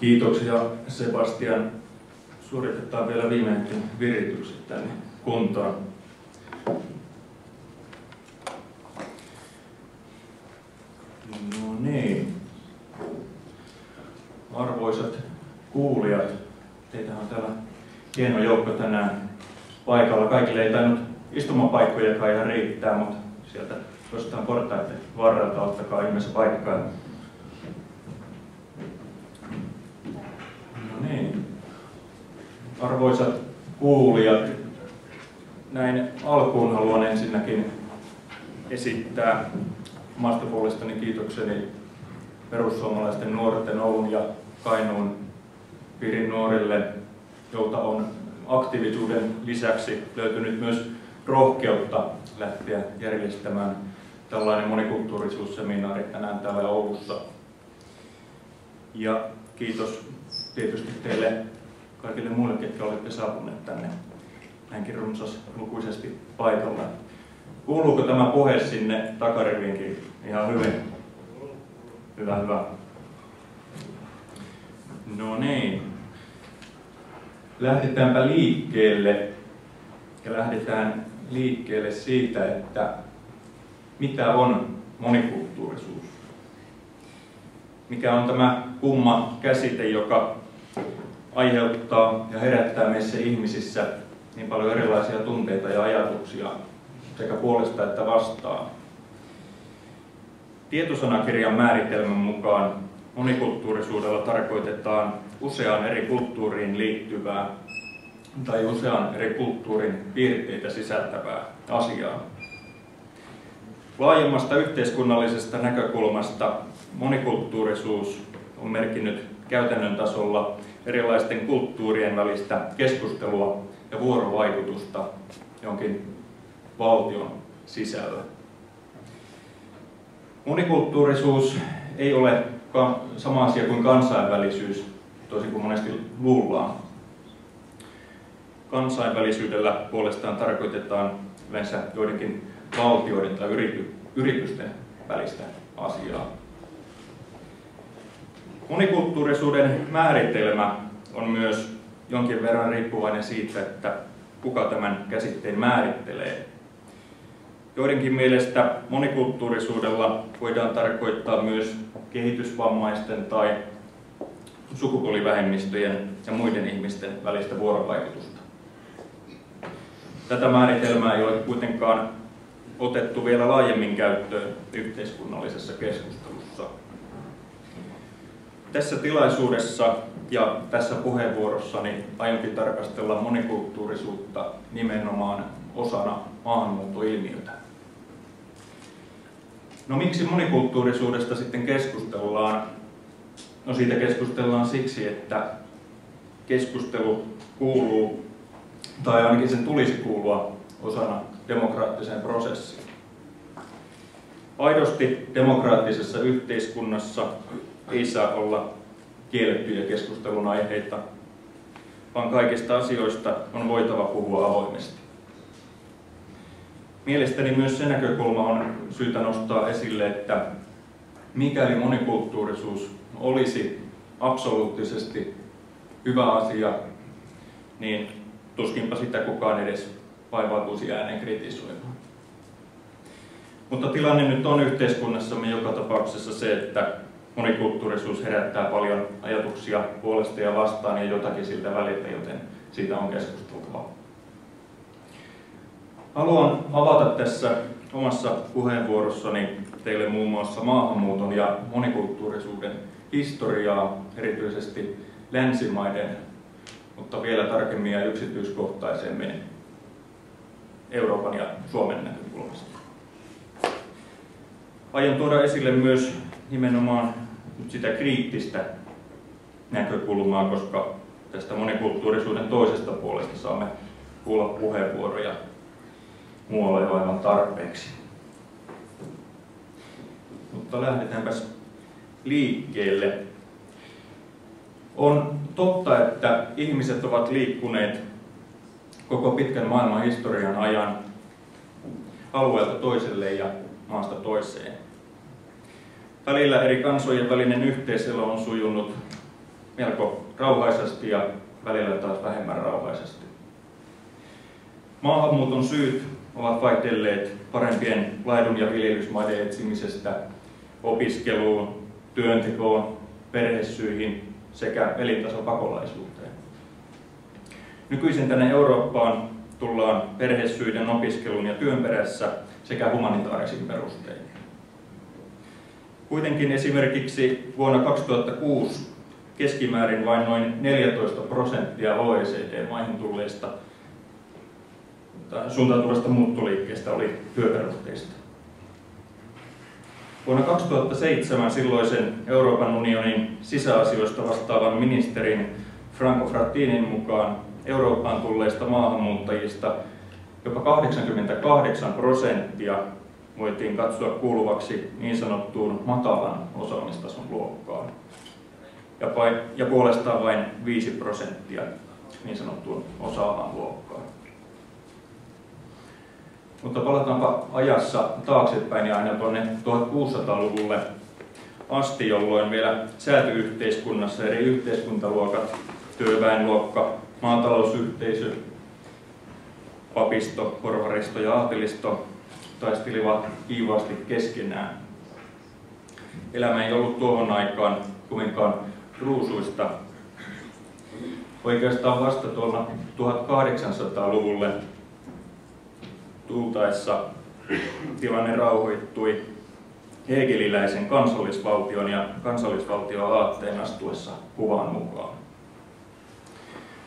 Kiitoksia Sebastian. Suoritetaan vielä viimeinkin viritykset tänne kuntoon. No niin. Arvoisat kuulijat, teitä on täällä hieno joukko tänään paikalla. Kaikille ei tainnut istumapaikkojakaan ihan riittää, mutta sieltä jostain portaiden varrelta ottakaa ihmeessä paikkaa. No niin. Arvoisat kuulijat, näin alkuun haluan ensinnäkin esittää omasta puolestani kiitokseni perussuomalaisten nuorten Oulun ja Kainuun piirin nuorille, jolta on aktiivisuuden lisäksi löytynyt myös rohkeutta lähteä järjestämään tällainen monikulttuurisuusseminaari tänään täällä Oulussa. Ja kiitos tietysti teille kaikille muille, ketkä olette saapuneet tänne näinkin runsaslukuisesti paikalla. Kuuluuko tämä puhe sinne takariviinkin ihan hyvin? Hyvä, hyvä. No niin. Lähdetäänpä liikkeelle. Ja lähdetään liikkeelle siitä, että mitä on monikulttuurisuus. Mikä on tämä kumma käsite, joka aiheuttaa ja herättää meissä ihmisissä niin paljon erilaisia tunteita ja ajatuksia sekä puolesta että vastaan. Tietosanakirjan määritelmän mukaan monikulttuurisuudella tarkoitetaan useaan eri kulttuuriin liittyvää tai usean eri kulttuurin piirteitä sisältävää asiaa. Laajemmasta yhteiskunnallisesta näkökulmasta monikulttuurisuus on merkinnyt käytännön tasolla erilaisten kulttuurien välistä keskustelua ja vuorovaikutusta jonkin valtion sisällä. Monikulttuurisuus ei ole sama asia kuin kansainvälisyys, toisin kuin monesti luullaan. Kansainvälisyydellä puolestaan tarkoitetaan yleensä joidenkin valtioiden tai yritysten välistä asiaa. Monikulttuurisuuden määritelmä on myös jonkin verran riippuvainen siitä, että kuka tämän käsitteen määrittelee. Joidenkin mielestä monikulttuurisuudella voidaan tarkoittaa myös kehitysvammaisten tai sukupuolivähemmistöjen ja muiden ihmisten välistä vuorovaikutusta. Tätä määritelmää ei ole kuitenkaan otettu vielä laajemmin käyttöön yhteiskunnallisessa keskustelussa. Tässä tilaisuudessa ja tässä puheenvuorossani aionkin tarkastella monikulttuurisuutta nimenomaan osana maahanmuuttoilmiötä. No miksi monikulttuurisuudesta sitten keskustellaan? No siitä keskustellaan siksi, että keskustelu kuuluu, tai ainakin sen tulisi kuulua osana demokraattiseen prosessiin. Aidosti demokraattisessa yhteiskunnassa ei saa olla kiellettyjä keskustelun aiheita, vaan kaikista asioista on voitava puhua avoimesti. Mielestäni myös se näkökulma on syytä nostaa esille, että mikäli monikulttuurisuus olisi absoluuttisesti hyvä asia, niin tuskinpa sitä kukaan edes vaivautuisi ääneen kritisoimaan. Mutta tilanne nyt on yhteiskunnassamme joka tapauksessa se, että monikulttuurisuus herättää paljon ajatuksia puolesta ja vastaan ja jotakin siltä väliltä, joten siitä on keskusteltava. Haluan avata tässä omassa puheenvuorossani teille muun muassa maahanmuuton ja monikulttuurisuuden historiaa, erityisesti länsimaiden, mutta vielä tarkemmin ja yksityiskohtaisemmin Euroopan ja Suomen näkökulmasta. Aion tuoda esille myös nimenomaan sitä kriittistä näkökulmaa, koska tästä monikulttuurisuuden toisesta puolesta saamme kuulla puheenvuoroja muualla jo aivan tarpeeksi. Mutta lähdetäänpäs liikkeelle. On totta, että ihmiset ovat liikkuneet koko pitkän maailman historian ajan alueelta toiselle ja maasta toiseen. Välillä eri kansojen välinen yhteiselo on sujunut melko rauhaisesti ja välillä taas vähemmän rauhaisesti. Maahanmuuton syyt ovat vaihdelleet parempien laidun- ja viljelysmaiden etsimisestä opiskeluun, työntekoon, perhesyihin sekä elintasopakolaisuuteen. Nykyisin tänne Eurooppaan tullaan perhesyiden, opiskelun ja työn perässä sekä humanitaarisin perustein. Kuitenkin esimerkiksi vuonna 2006 keskimäärin vain noin 14% OECD-maihin tulleista suuntautuvasta muuttoliikkeestä oli työperusteista. Vuonna 2007 silloisen Euroopan unionin sisäasioista vastaavan ministerin Franco Frattinin mukaan Eurooppaan tulleista maahanmuuttajista jopa 88% voitiin katsoa kuuluvaksi niin sanottuun matalan osaamistason luokkaan ja puolestaan vain 5% niin sanottuun osaavaan luokkaan. Mutta palataanpa ajassa taaksepäin ja aina tuonne 1600-luvulle asti, jolloin vielä sääty-yhteiskunnassa eri yhteiskuntaluokat, työväenluokka, maatalousyhteisö, papisto, porvaristo ja aatelisto taistelivat kiivaasti keskenään. Elämä ei ollut tuohon aikaan kovinkaan ruusuista. Oikeastaan vasta tuolla 1800-luvulle tultaessa tilanne rauhoittui hegeliläisen kansallisvaltion ja kansallisvaltioaatteen astuessa kuvaan mukaan.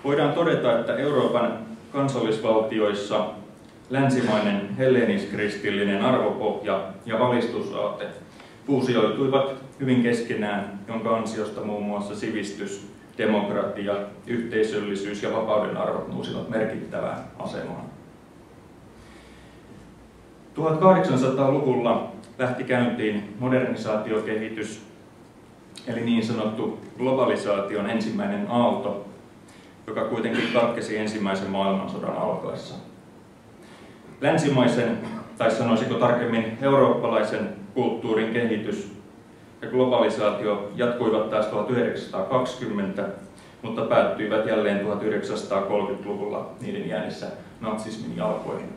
Voidaan todeta, että Euroopan kansallisvaltioissa länsimainen helleniskristillinen arvopohja ja valistusaate fuusioituivat hyvin keskenään, jonka ansiosta muun muassa sivistys, demokratia, yhteisöllisyys ja vapauden arvot nousivat merkittävään asemaan. 1800-luvulla lähti käyntiin modernisaatiokehitys, eli niin sanottu globalisaation ensimmäinen aalto, joka kuitenkin katkesi ensimmäisen maailmansodan alkaessa. Länsimaisen, tai sanoisiko tarkemmin eurooppalaisen kulttuurin kehitys ja globalisaatio jatkuivat taas 1920, mutta päättyivät jälleen 1930-luvulla niiden jäädessä natsismin jalkoihin.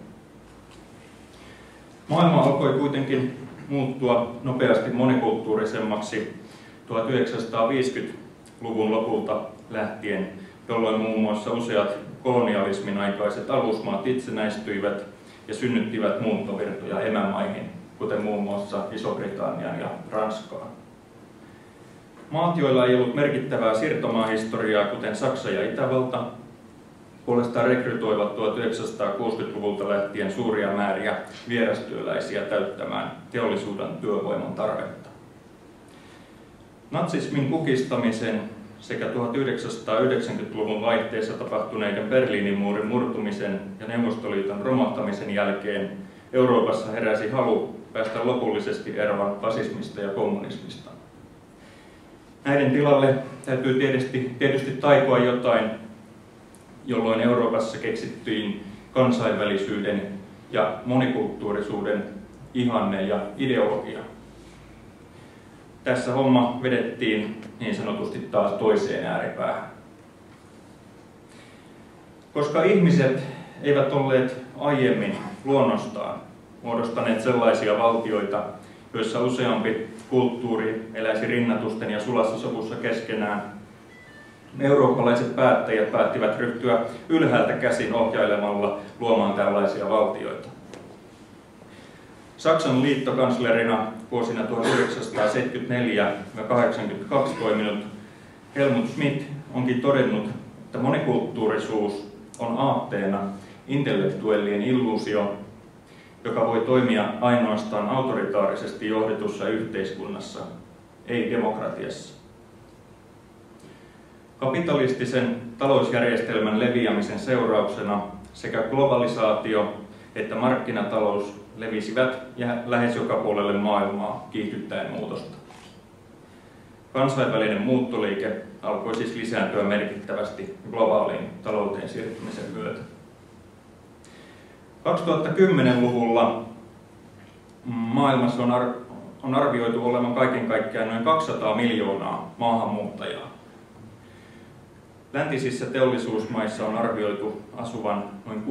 Maailma alkoi kuitenkin muuttua nopeasti monikulttuurisemmaksi 1950-luvun lopulta lähtien, jolloin muun muassa useat kolonialismin aikaiset alusmaat itsenäistyivät ja synnyttivät muuttovirtoja emämaihin, kuten muun muassa Iso-Britannian ja Ranskaan. Maat, joilla ei ollut merkittävää siirtomaahistoriaa, kuten Saksa ja Itävalta, puolestaan rekrytoivat 1960-luvulta lähtien suuria määriä vierastyöläisiä täyttämään teollisuuden työvoiman tarvetta. Natsismin kukistamisen sekä 1990-luvun vaihteessa tapahtuneiden Berliinin muurin murtumisen ja Neuvostoliiton romahtamisen jälkeen Euroopassa heräsi halu päästä lopullisesti eroon fasismista ja kommunismista. Näiden tilalle täytyy tietysti taikoa jotain, jolloin Euroopassa keksittiin kansainvälisyyden ja monikulttuurisuuden ihanne ja ideologia. Tässä homma vedettiin niin sanotusti taas toiseen ääripäähän. Koska ihmiset eivät olleet aiemmin luonnostaan muodostaneet sellaisia valtioita, joissa useampi kulttuuri eläisi rinnatusten ja sulassa sovussa keskenään, eurooppalaiset päättäjät päättivät ryhtyä ylhäältä käsin ohjailemalla luomaan tällaisia valtioita. Saksan liittokanslerina vuosina 1974 ja 1982 toiminut Helmut Schmidt onkin todennut, että monikulttuurisuus on aatteena intellektuellien illuusio, joka voi toimia ainoastaan autoritaarisesti johdetussa yhteiskunnassa, ei demokratiassa. Kapitalistisen talousjärjestelmän leviämisen seurauksena sekä globalisaatio että markkinatalous levisivät lähes joka puolelle maailmaa kiihdyttäen muutosta. Kansainvälinen muuttoliike alkoi siis lisääntyä merkittävästi globaaliin talouteen siirtymisen myötä. 2010-luvulla maailmassa on arvioitu olevan kaiken kaikkiaan noin 200 miljoonaa maahanmuuttajaa. Läntisissä teollisuusmaissa on arvioitu asuvan noin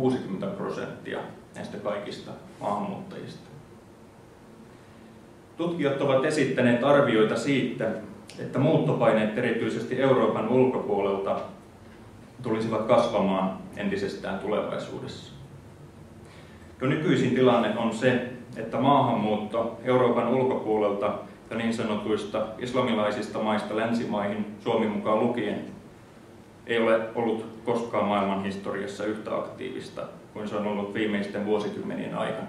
60% näistä kaikista maahanmuuttajista. Tutkijat ovat esittäneet arvioita siitä, että muuttopaineet erityisesti Euroopan ulkopuolelta tulisivat kasvamaan entisestään tulevaisuudessa. Jo nykyisin tilanne on se, että maahanmuutto Euroopan ulkopuolelta ja niin sanotuista islamilaisista maista länsimaihin, Suomi mukaan lukien, ei ole ollut koskaan maailman historiassa yhtä aktiivista kuin se on ollut viimeisten vuosikymmenien aikana.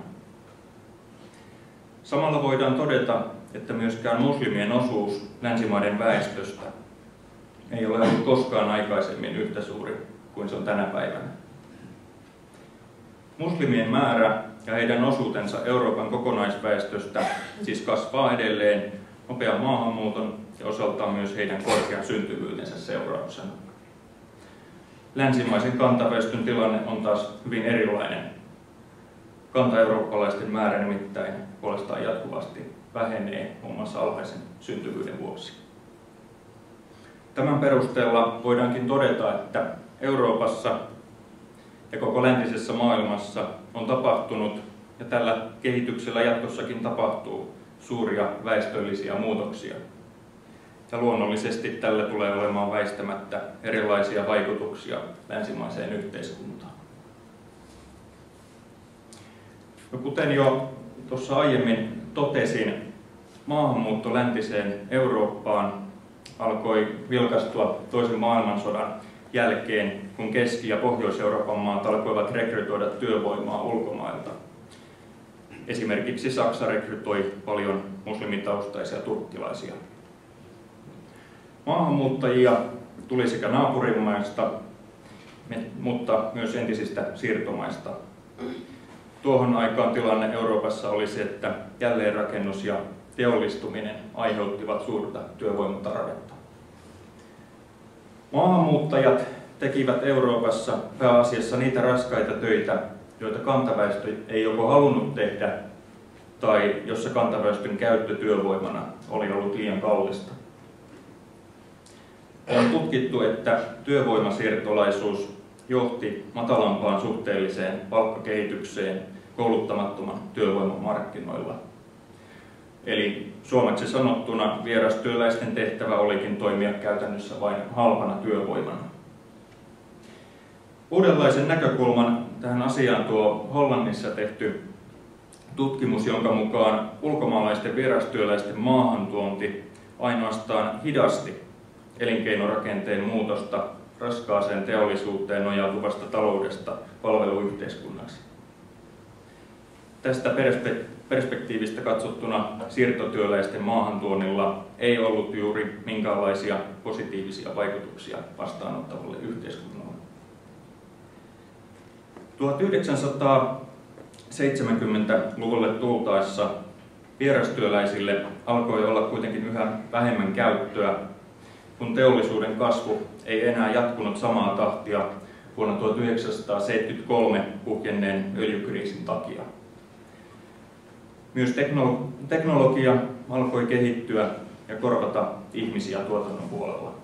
Samalla voidaan todeta, että myöskään muslimien osuus länsimaiden väestöstä ei ole ollut koskaan aikaisemmin yhtä suuri kuin se on tänä päivänä. Muslimien määrä ja heidän osuutensa Euroopan kokonaisväestöstä siis kasvaa edelleen nopean maahanmuuton ja osaltaan myös heidän korkean syntyvyytensä seurauksena. Länsimaisen kantaväestön tilanne on taas hyvin erilainen. Kanta-eurooppalaisten määrä nimittäin puolestaan jatkuvasti vähenee muun muassa alhaisen syntyvyyden vuoksi. Tämän perusteella voidaankin todeta, että Euroopassa ja koko läntisessä maailmassa on tapahtunut ja tällä kehityksellä jatkossakin tapahtuu suuria väestöllisiä muutoksia. Ja luonnollisesti tällä tulee olemaan väistämättä erilaisia vaikutuksia länsimaiseen yhteiskuntaan. No, kuten jo tuossa aiemmin totesin, maahanmuutto läntiseen Eurooppaan alkoi vilkastua toisen maailmansodan jälkeen, kun Keski- ja Pohjois-Euroopan maat alkoivat rekrytoida työvoimaa ulkomailta. Esimerkiksi Saksa rekrytoi paljon muslimitaustaisia turkkilaisia. Maahanmuuttajia tuli sekä naapurimaista, mutta myös entisistä siirtomaista. Tuohon aikaan tilanne Euroopassa oli se, että jälleenrakennus ja teollistuminen aiheuttivat suurta työvoimatarvetta. Maahanmuuttajat tekivät Euroopassa pääasiassa niitä raskaita töitä, joita kantaväestö ei joko halunnut tehdä tai jossa kantaväestön käyttö työvoimana oli ollut liian kallista. On tutkittu, että työvoimasiirtolaisuus johti matalampaan suhteelliseen palkkakehitykseen kouluttamattoman työvoiman markkinoilla. Eli suomeksi sanottuna vierastyöläisten tehtävä olikin toimia käytännössä vain halpana työvoimana. Uudenlaisen näkökulman tähän asiaan tuo Hollannissa tehty tutkimus, jonka mukaan ulkomaalaisten vierastyöläisten maahantuonti ainoastaan hidasti elinkeinorakenteen muutosta raskaaseen teollisuuteen nojautuvasta taloudesta palveluyhteiskunnaksi. Tästä perspektiivistä katsottuna siirtotyöläisten maahantuonnilla ei ollut juuri minkäänlaisia positiivisia vaikutuksia vastaanottavalle yhteiskunnalle. 1970-luvulle tultaessa vierastyöläisille alkoi olla kuitenkin yhä vähemmän käyttöä, kun teollisuuden kasvu ei enää jatkunut samaa tahtia vuonna 1973 puhjenneen öljykriisin takia. Myös teknologia alkoi kehittyä ja korvata ihmisiä tuotannon puolella.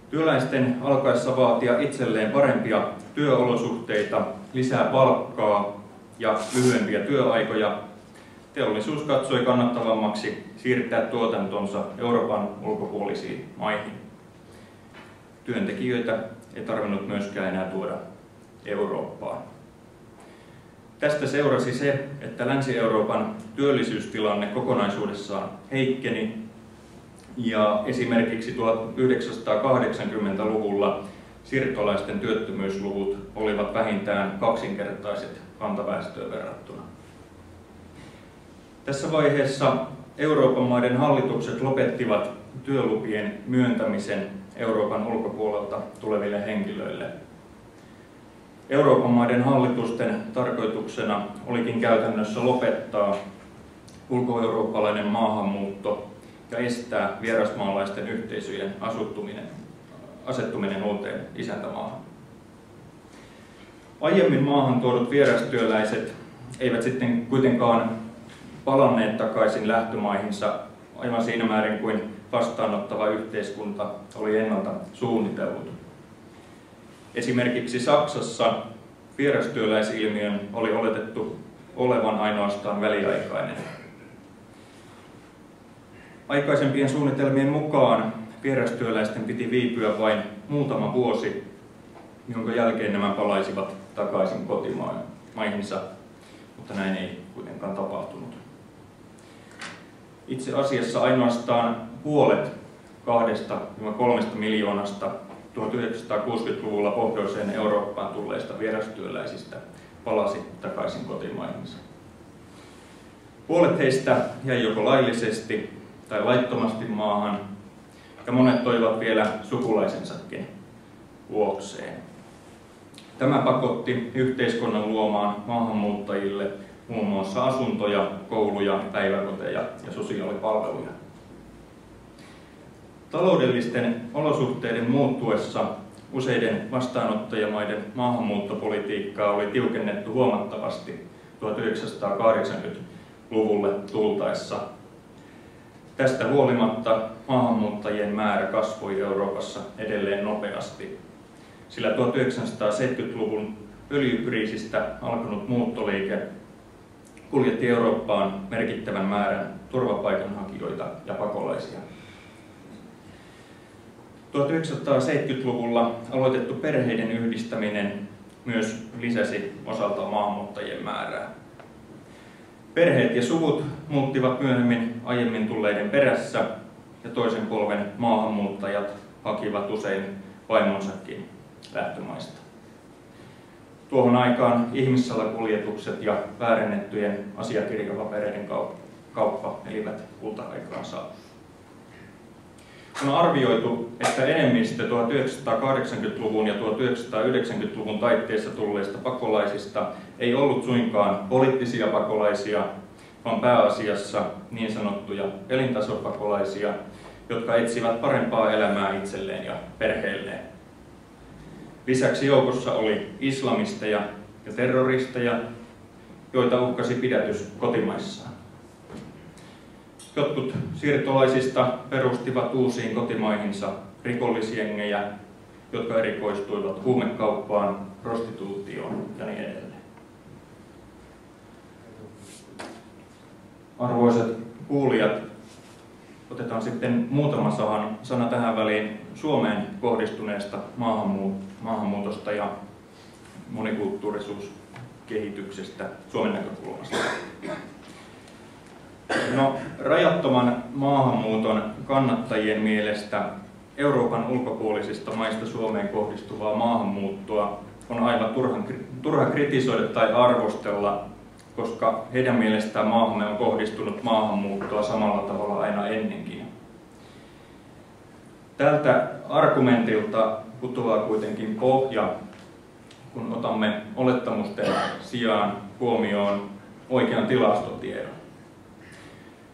Työläisten alkaessa vaatia itselleen parempia työolosuhteita, lisää palkkaa ja lyhyempiä työaikoja, teollisuus katsoi kannattavammaksi siirtää tuotantonsa Euroopan ulkopuolisiin maihin. Työntekijöitä ei tarvinnut myöskään enää tuoda Eurooppaan. Tästä seurasi se, että Länsi-Euroopan työllisyystilanne kokonaisuudessaan heikkeni ja esimerkiksi 1980-luvulla siirtolaisten työttömyysluvut olivat vähintään kaksinkertaiset kantaväestöön verrattuna. Tässä vaiheessa Euroopan maiden hallitukset lopettivat työlupien myöntämisen Euroopan ulkopuolelta tuleville henkilöille. Euroopan maiden hallitusten tarkoituksena olikin käytännössä lopettaa ulkoeurooppalainen maahanmuutto ja estää vierasmaalaisten yhteisöjen asettuminen uuteen isäntämaahan. Aiemmin maahan tuodut vierastyöläiset eivät sitten kuitenkaan palanneet takaisin lähtömaihinsa aivan siinä määrin kuin vastaanottava yhteiskunta oli ennalta suunnitellut. Esimerkiksi Saksassa vierastyöläisilmiön oli oletettu olevan ainoastaan väliaikainen. Aikaisempien suunnitelmien mukaan vierastyöläisten piti viipyä vain muutama vuosi, jonka jälkeen nämä palaisivat takaisin kotimaihinsa, mutta näin ei kuitenkaan tapahtunut. Itse asiassa ainoastaan puolet 2–3 miljoonasta 1960-luvulla pohjoiseen Eurooppaan tulleista vierastyöläisistä palasi takaisin kotimaihinsa. Puolet heistä jäi joko laillisesti tai laittomasti maahan, ja monet toivat vielä sukulaisensakin luokseen. Tämä pakotti yhteiskunnan luomaan maahanmuuttajille muun muassa asuntoja, kouluja, päiväkoteja ja sosiaalipalveluja. Taloudellisten olosuhteiden muuttuessa useiden vastaanottajamaiden maahanmuuttopolitiikkaa oli tiukennettu huomattavasti 1980-luvulle tultaessa. Tästä huolimatta maahanmuuttajien määrä kasvoi Euroopassa edelleen nopeasti, sillä 1970-luvun öljykriisistä alkanut muuttoliike kuljetti Eurooppaan merkittävän määrän turvapaikanhakijoita ja pakolaisia. 1970-luvulla aloitettu perheiden yhdistäminen myös lisäsi osaltaan maahanmuuttajien määrää. Perheet ja suvut muuttivat myöhemmin aiemmin tulleiden perässä, ja toisen polven maahanmuuttajat hakivat usein vaimonsakin lähtömaista. Tuohon aikaan ihmissalakuljetukset ja väärennettyjen asiakirjapapereiden kauppa elivät kulta-aikaansa. On arvioitu, että enemmistö 1980-luvun ja 1990-luvun taitteessa tulleista pakolaisista ei ollut suinkaan poliittisia pakolaisia, vaan pääasiassa niin sanottuja elintasopakolaisia, jotka etsivät parempaa elämää itselleen ja perheelleen. Lisäksi joukossa oli islamisteja ja terroristeja, joita uhkasi pidätys kotimaissaan. Jotkut siirtolaisista perustivat uusiin kotimaihinsa rikollisjengejä, jotka erikoistuivat huumekauppaan, prostituutioon ja niin edelleen. Arvoisat kuulijat, otetaan sitten muutama sana tähän väliin Suomeen kohdistuneesta maahanmuutosta ja monikulttuurisuuskehityksestä Suomen näkökulmasta. No, rajattoman maahanmuuton kannattajien mielestä Euroopan ulkopuolisista maista Suomeen kohdistuvaa maahanmuuttoa on aivan turha kritisoida tai arvostella, koska heidän mielestään maahamme on kohdistunut maahanmuuttoa samalla tavalla aina ennenkin. Tältä argumentilta putoaa kuitenkin pohja, kun otamme olettamusten sijaan huomioon oikean tilastotiedon.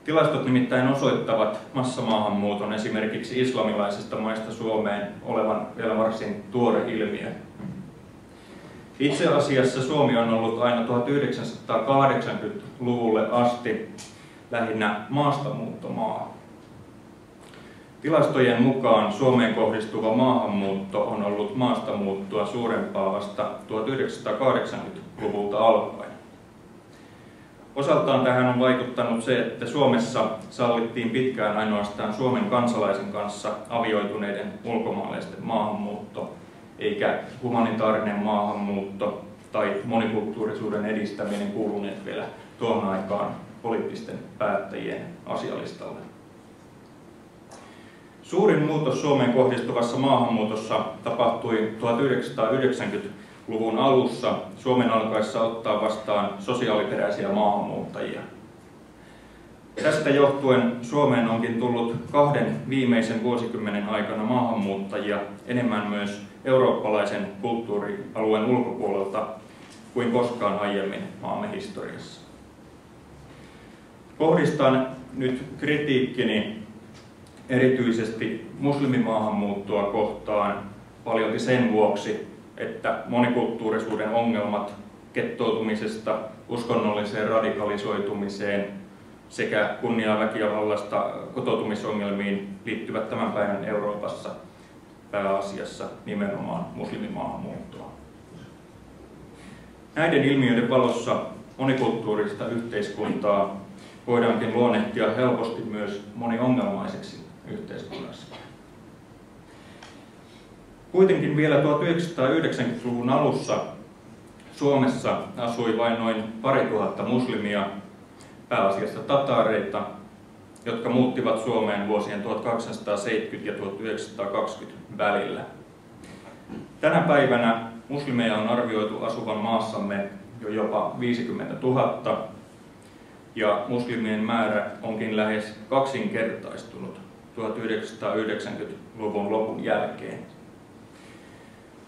Tilastot nimittäin osoittavat massamaahanmuuton esimerkiksi islamilaisista maista Suomeen olevan vielä varsin tuore ilmiö. Itse asiassa Suomi on ollut aina 1980-luvulle asti lähinnä maastamuuttomaa. Tilastojen mukaan Suomeen kohdistuva maahanmuutto on ollut maastamuuttoa suurempaa vasta 1980-luvulta alkaen. Osaltaan tähän on vaikuttanut se, että Suomessa sallittiin pitkään ainoastaan Suomen kansalaisen kanssa avioituneiden ulkomaalaisten maahanmuutto, eikä humanitaarinen maahanmuutto tai monikulttuurisuuden edistäminen kuuluneet vielä tuohon aikaan poliittisten päättäjien asialistalle. Suurin muutos Suomeen kohdistuvassa maahanmuutossa tapahtui 1990-luvun alussa Suomen alkaessa ottaa vastaan sosiaaliperäisiä maahanmuuttajia. Tästä johtuen Suomeen onkin tullut 2 viimeisen vuosikymmenen aikana maahanmuuttajia enemmän myös eurooppalaisen kulttuurialueen ulkopuolelta kuin koskaan aiemmin maamme historiassa. Kohdistan nyt kritiikkini erityisesti muslimimaahanmuuttoa kohtaan paljolti sen vuoksi, että monikulttuurisuuden ongelmat gettoutumisesta uskonnolliseen radikalisoitumiseen, sekä kunniaväkivallasta kotoutumisongelmiin liittyvät tämän päivän Euroopassa pääasiassa nimenomaan muslimimaahanmuuttoa. Näiden ilmiöiden valossa monikulttuurista yhteiskuntaa voidaankin luonnehtia helposti myös moniongelmaiseksi yhteiskunnaksi. Kuitenkin vielä 1990-luvun alussa Suomessa asui vain noin 2000 muslimia, pääasiassa tataareita, jotka muuttivat Suomeen vuosien 1270 ja 1920 välillä. Tänä päivänä muslimeja on arvioitu asuvan maassamme jo jopa 50 000, ja muslimien määrä onkin lähes kaksinkertaistunut 1990-luvun lopun jälkeen.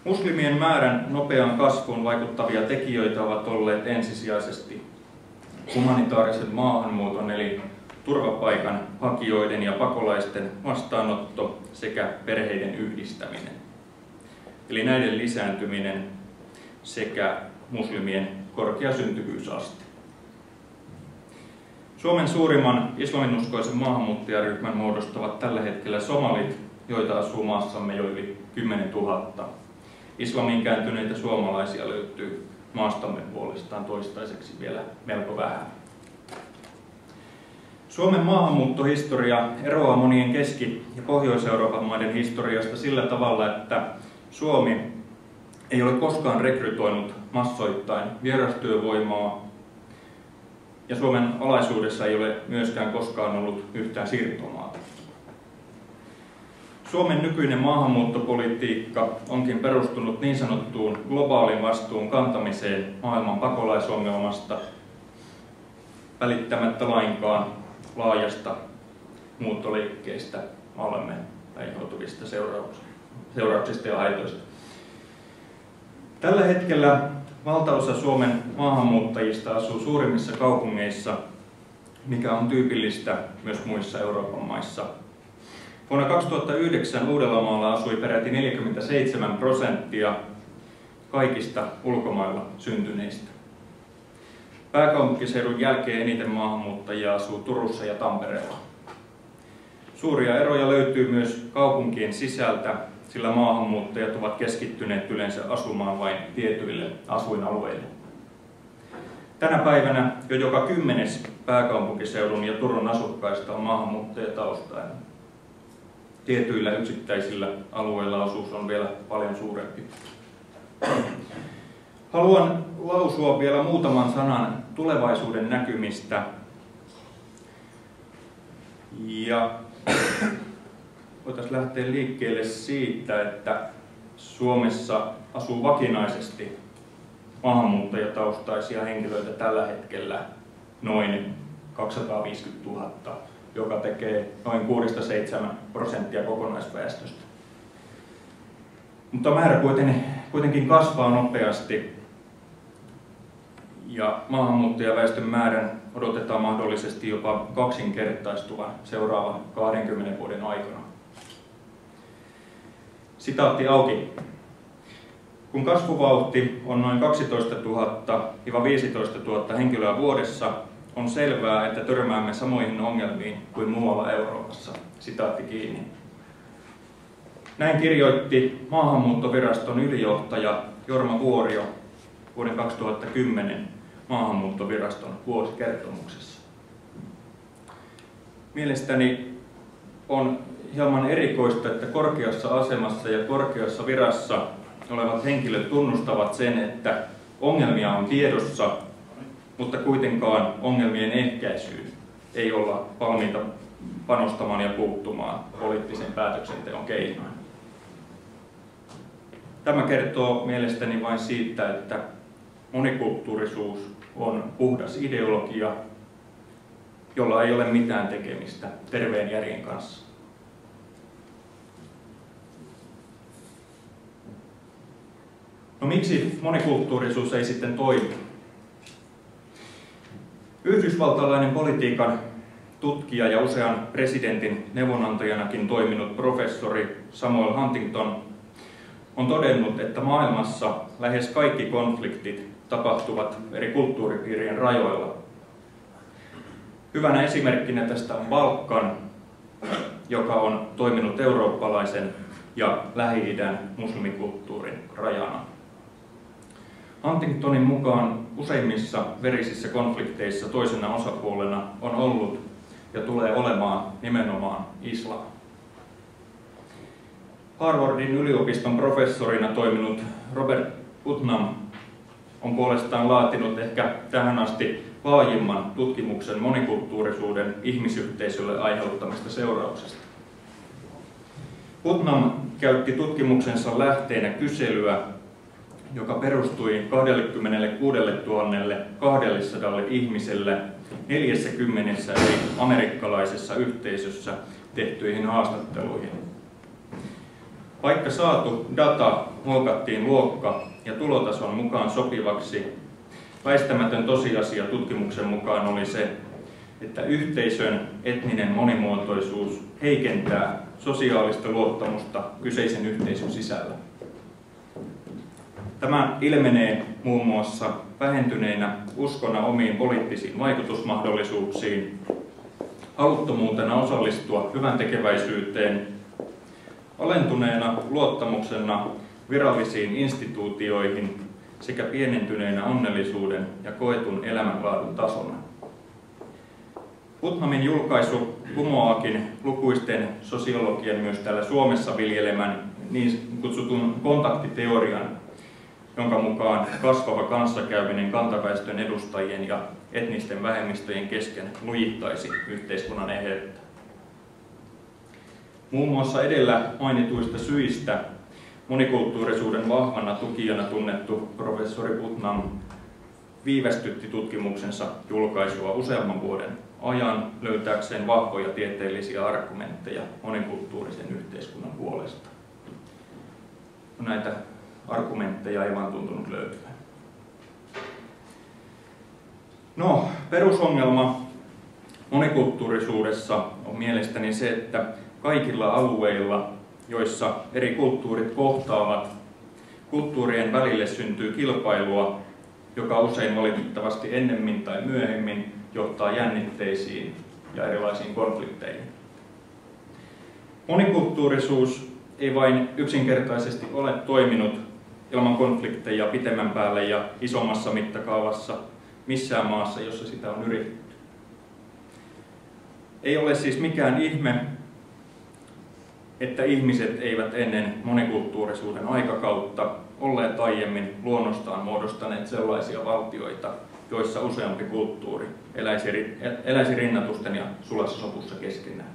Muslimien määrän nopean kasvuun vaikuttavia tekijöitä ovat olleet ensisijaisesti humanitaarisen maahanmuuton eli turvapaikan hakijoiden ja pakolaisten vastaanotto sekä perheiden yhdistäminen, eli näiden lisääntyminen sekä muslimien korkea syntyvyysaste. Suomen suurimman islaminuskoisen maahanmuuttajaryhmän muodostavat tällä hetkellä somalit, joita asuu maassamme jo yli 10 000. Islamiin kääntyneitä suomalaisia löytyy maastamme puolestaan toistaiseksi vielä melko vähän. Suomen maahanmuuttohistoria eroaa monien Keski- ja Pohjois-Euroopan maiden historiasta sillä tavalla, että Suomi ei ole koskaan rekrytoinut massoittain vierastyövoimaa, ja Suomen alaisuudessa ei ole myöskään koskaan ollut yhtään siirtomaata. Suomen nykyinen maahanmuuttopolitiikka onkin perustunut niin sanottuun globaalin vastuun kantamiseen maailman pakolaisongelmasta, välittämättä lainkaan laajasta muuttoliikkeistä maallemme aiheutuvista seurauksista ja haitoista. Tällä hetkellä valtaosa Suomen maahanmuuttajista asuu suurimmissa kaupungeissa, mikä on tyypillistä myös muissa Euroopan maissa. Vuonna 2009 Uudellamaalla asui peräti 47% kaikista ulkomailla syntyneistä. Pääkaupunkiseudun jälkeen eniten maahanmuuttajia asuu Turussa ja Tampereella. Suuria eroja löytyy myös kaupunkien sisältä, sillä maahanmuuttajat ovat keskittyneet yleensä asumaan vain tietyille asuinalueille. Tänä päivänä jo joka 10. pääkaupunkiseudun ja Turun asukkaista on maahanmuuttajataustainen. Tietyillä yksittäisillä alueilla osuus on vielä paljon suurempi. Haluan lausua vielä muutaman sanan tulevaisuuden näkymistä. Ja voitaisiin lähteä liikkeelle siitä, että Suomessa asuu vakinaisesti maahanmuuttajataustaisia henkilöitä tällä hetkellä noin 250 000, joka tekee noin 6-7% kokonaisväestöstä. Mutta määrä kuitenkin kasvaa nopeasti ja maahanmuuttajaväestön määrän odotetaan mahdollisesti jopa kaksinkertaistuvan seuraavan 20 vuoden aikana. Sitaatti auki. Kun kasvuvauhti on noin 12 000–15 000 henkilöä vuodessa, on selvää, että törmäämme samoihin ongelmiin kuin muualla Euroopassa. Sitaatti kiinni. Näin kirjoitti Maahanmuuttoviraston ylijohtaja Jorma Vuorio vuoden 2010 Maahanmuuttoviraston vuosikertomuksessa. Mielestäni on hieman erikoista, että korkeassa asemassa ja korkeassa virassa olevat henkilöt tunnustavat sen, että ongelmia on tiedossa, mutta kuitenkaan ongelmien ehkäisyyn ei olla valmiita panostamaan ja puuttumaan poliittisen päätöksenteon keinoin. Tämä kertoo mielestäni vain siitä, että monikulttuurisuus on puhdas ideologia, jolla ei ole mitään tekemistä terveen järjen kanssa. No miksi monikulttuurisuus ei sitten toimi? Yhdysvaltalainen politiikan tutkija ja usean presidentin neuvonantajanakin toiminut professori Samuel Huntington on todennut, että maailmassa lähes kaikki konfliktit tapahtuvat eri kulttuuripiirien rajoilla. Hyvänä esimerkkinä tästä on Balkan, joka on toiminut eurooppalaisen ja Lähi-idän muslimikulttuurin rajana. Huntingtonin mukaan useimmissa verisissä konflikteissa toisena osapuolena on ollut ja tulee olemaan nimenomaan islam. Harvardin yliopiston professorina toiminut Robert Putnam on puolestaan laatinut ehkä tähän asti laajimman tutkimuksen monikulttuurisuuden ihmisyhteisölle aiheuttamista seurauksista. Putnam käytti tutkimuksensa lähteenä kyselyä, joka perustui 26 200 ihmiselle 40 eri amerikkalaisessa yhteisössä tehtyihin haastatteluihin. Vaikka saatu data muokattiin luokka- ja tulotason mukaan sopivaksi, väistämätön tosiasia tutkimuksen mukaan oli se, että yhteisön etninen monimuotoisuus heikentää sosiaalista luottamusta kyseisen yhteisön sisällä. Tämä ilmenee muun muassa vähentyneenä uskona omiin poliittisiin vaikutusmahdollisuuksiin, haluttomuutena osallistua hyväntekeväisyyteen, alentuneena luottamuksena virallisiin instituutioihin sekä pienentyneenä onnellisuuden ja koetun elämänlaadun tasona. Putnamin julkaisu kumoaakin lukuisten sosiologien myös täällä Suomessa viljelemän niin kutsutun kontaktiteorian, jonka mukaan kasvava kanssakäyminen kantaväestön edustajien ja etnisten vähemmistöjen kesken lujittaisi yhteiskunnan eheyttä. Muun muassa edellä mainituista syistä monikulttuurisuuden vahvana tukijana tunnettu professori Putnam viivästytti tutkimuksensa julkaisua useamman vuoden ajan löytääkseen vahvoja tieteellisiä argumentteja monikulttuurisen yhteiskunnan puolesta. Näitä argumentteja ei vaan tuntunut löytyvän. No, perusongelma monikulttuurisuudessa on mielestäni se, että kaikilla alueilla, joissa eri kulttuurit kohtaavat, kulttuurien välille syntyy kilpailua, joka usein valitettavasti ennemmin tai myöhemmin johtaa jännitteisiin ja erilaisiin konflikteihin. Monikulttuurisuus ei vain yksinkertaisesti ole toiminut ilman konflikteja pitemmän päälle ja isommassa mittakaavassa missään maassa, jossa sitä on yritetty. Ei ole siis mikään ihme, että ihmiset eivät ennen monikulttuurisuuden aikakautta olleet aiemmin luonnostaan muodostaneet sellaisia valtioita, joissa useampi kulttuuri eläisi rinnatusten ja sulassa sopussa keskenään.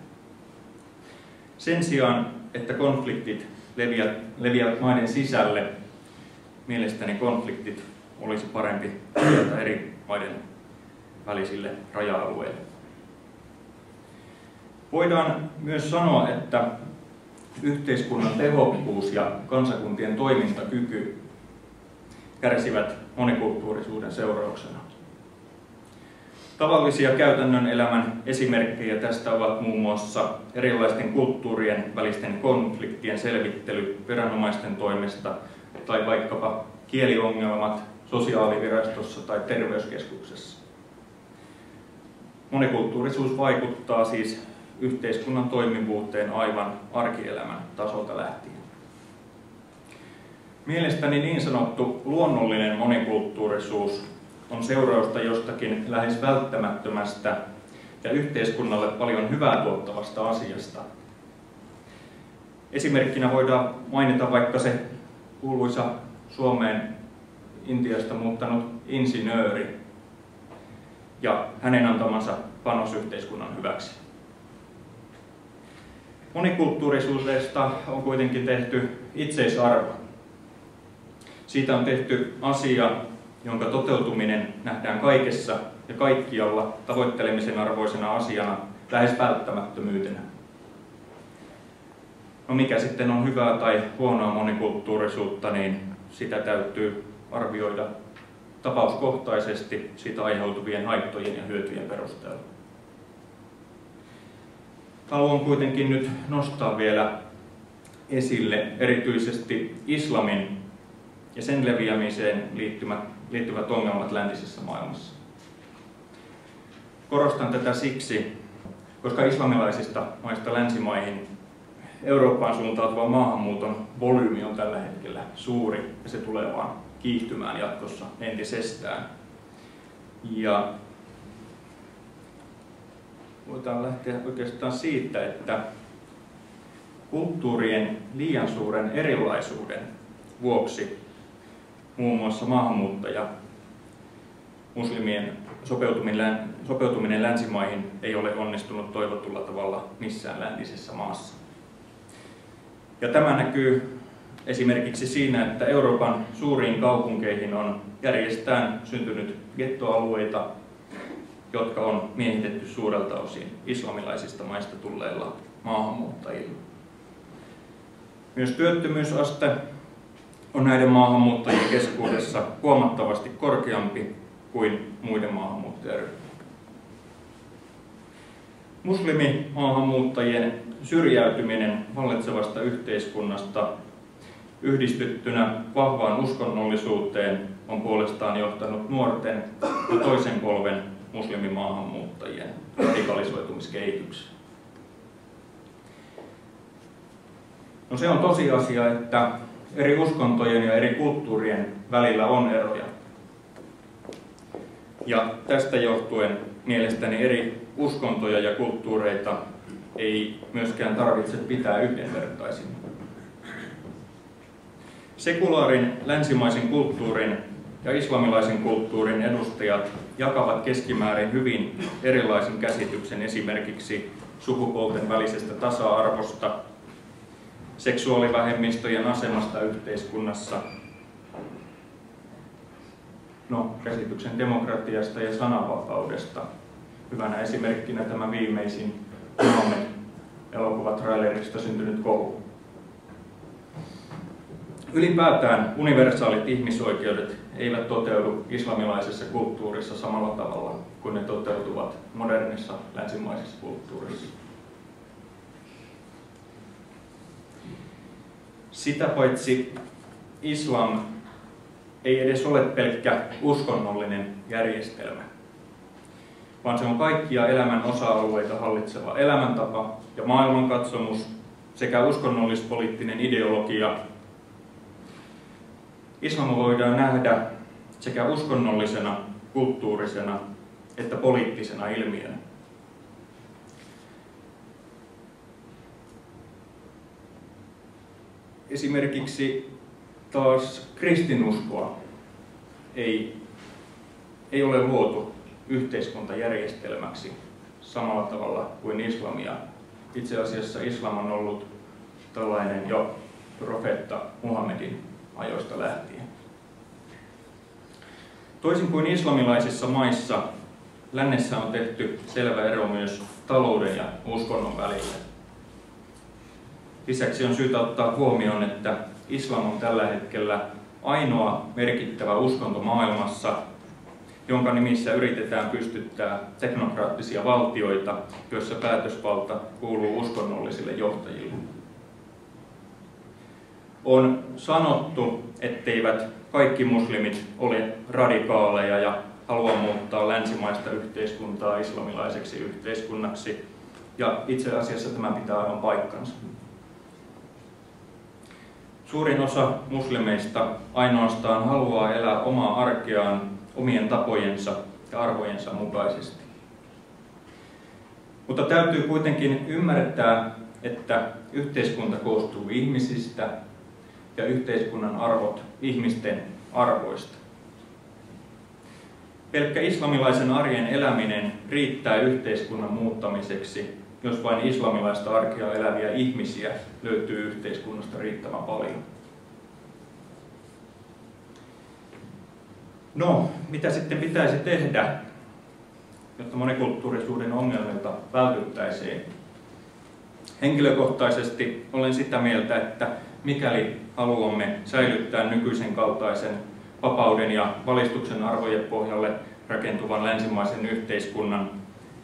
Sen sijaan, että konfliktit leviävät maiden sisälle, mielestäni konfliktit olisi parempi jättää eri maiden välisille raja-alueille. Voidaan myös sanoa, että yhteiskunnan tehokkuus ja kansakuntien toimintakyky kärsivät monikulttuurisuuden seurauksena. Tavallisia käytännön elämän esimerkkejä tästä ovat muun muassa erilaisten kulttuurien välisten konfliktien selvittely viranomaisten toimesta tai vaikkapa kieliongelmat sosiaalivirastossa tai terveyskeskuksessa. Monikulttuurisuus vaikuttaa siis yhteiskunnan toimivuuteen aivan arkielämän tasolta lähtien. Mielestäni niin sanottu luonnollinen monikulttuurisuus on seurausta jostakin lähes välttämättömästä ja yhteiskunnalle paljon hyvää tuottavasta asiasta. Esimerkkinä voidaan mainita vaikka se kuuluisa Suomeen Intiasta muuttanut insinööri ja hänen antamansa panos yhteiskunnan hyväksi. Monikulttuurisuudesta on kuitenkin tehty itseisarvo. Siitä on tehty asia, jonka toteutuminen nähdään kaikessa ja kaikkialla tavoittelemisen arvoisena asiana lähes välttämättömyytenä. No mikä sitten on hyvää tai huonoa monikulttuurisuutta, niin sitä täytyy arvioida tapauskohtaisesti siitä aiheutuvien haittojen ja hyötyjen perusteella. Haluan kuitenkin nyt nostaa vielä esille erityisesti islamin ja sen leviämiseen liittyvät ongelmat läntisessä maailmassa. Korostan tätä siksi, koska islamilaisista maista länsimaihin Eurooppaan suuntautuva maahanmuuton volyymi on tällä hetkellä suuri ja se tulee vaan kiihtymään jatkossa entisestään. Ja voidaan lähteä oikeastaan siitä, että kulttuurien liian suuren erilaisuuden vuoksi muun muassa muslimien sopeutuminen länsimaihin ei ole onnistunut toivotulla tavalla missään läntisessä maassa. Ja tämä näkyy esimerkiksi siinä, että Euroopan suuriin kaupunkeihin on järjestään syntynyt gettoalueita, jotka on miehitetty suurelta osin islamilaisista maista tulleilla maahanmuuttajilla. Myös työttömyysaste on näiden maahanmuuttajien keskuudessa huomattavasti korkeampi kuin muiden maahanmuuttajaryhmien. Muslimimaahanmuuttajien syrjäytyminen vallitsevasta yhteiskunnasta yhdistyttynä vahvaan uskonnollisuuteen on puolestaan johtanut nuorten ja toisen polven muslimimaahanmuuttajien radikalisoitumiskehitykseen. No se on tosiasia, että eri uskontojen ja eri kulttuurien välillä on eroja. Ja tästä johtuen mielestäni eri uskontoja ja kulttuureita ei myöskään tarvitse pitää yhdenvertaisina. Sekulaarin länsimaisen kulttuurin ja islamilaisen kulttuurin edustajat jakavat keskimäärin hyvin erilaisen käsityksen esimerkiksi sukupuolten välisestä tasa-arvosta, seksuaalivähemmistöjen asemasta yhteiskunnassa, käsityksen demokratiasta ja sananvapaudesta. Hyvänä esimerkkinä tämä viimeisin elokuvatrailerista syntynyt kohu. Ylipäätään universaalit ihmisoikeudet eivät toteudu islamilaisessa kulttuurissa samalla tavalla kuin ne toteutuvat modernissa länsimaisessa kulttuurissa. Sitä paitsi islam ei edes ole pelkkä uskonnollinen järjestelmä, vaan se on kaikkia elämän osa-alueita hallitseva elämäntapa ja maailmankatsomus sekä uskonnollis-poliittinen ideologia. Islam voidaan nähdä sekä uskonnollisena, kulttuurisena että poliittisena ilmiönä. Esimerkiksi taas kristinuskoa ei ole luotu yhteiskuntajärjestelmäksi samalla tavalla kuin islamia. Itse asiassa islam on ollut tällainen jo profeetta Muhammedin ajoista lähtien. Toisin kuin islamilaisissa maissa, lännessä on tehty selvä ero myös talouden ja uskonnon välillä. Lisäksi on syytä ottaa huomioon, että islam on tällä hetkellä ainoa merkittävä uskonto maailmassa, jonka nimissä yritetään pystyttää teknokraattisia valtioita, joissa päätösvalta kuuluu uskonnollisille johtajille. On sanottu, etteivät kaikki muslimit ole radikaaleja ja halua muuttaa länsimaista yhteiskuntaa islamilaiseksi yhteiskunnaksi, ja itse asiassa tämä pitää aivan paikkansa. Suurin osa muslimeista ainoastaan haluaa elää omaa arkeaan omien tapojensa ja arvojensa mukaisesti. Mutta täytyy kuitenkin ymmärtää, että yhteiskunta koostuu ihmisistä ja yhteiskunnan arvot ihmisten arvoista. Pelkkä islamilaisen arjen eläminen riittää yhteiskunnan muuttamiseksi, jos vain islamilaista arkea eläviä ihmisiä löytyy yhteiskunnasta riittävän paljon. No, mitä sitten pitäisi tehdä, jotta monikulttuurisuuden ongelmilta vältyttäisiin? Henkilökohtaisesti olen sitä mieltä, että mikäli haluamme säilyttää nykyisen kaltaisen vapauden ja valistuksen arvojen pohjalle rakentuvan länsimaisen yhteiskunnan,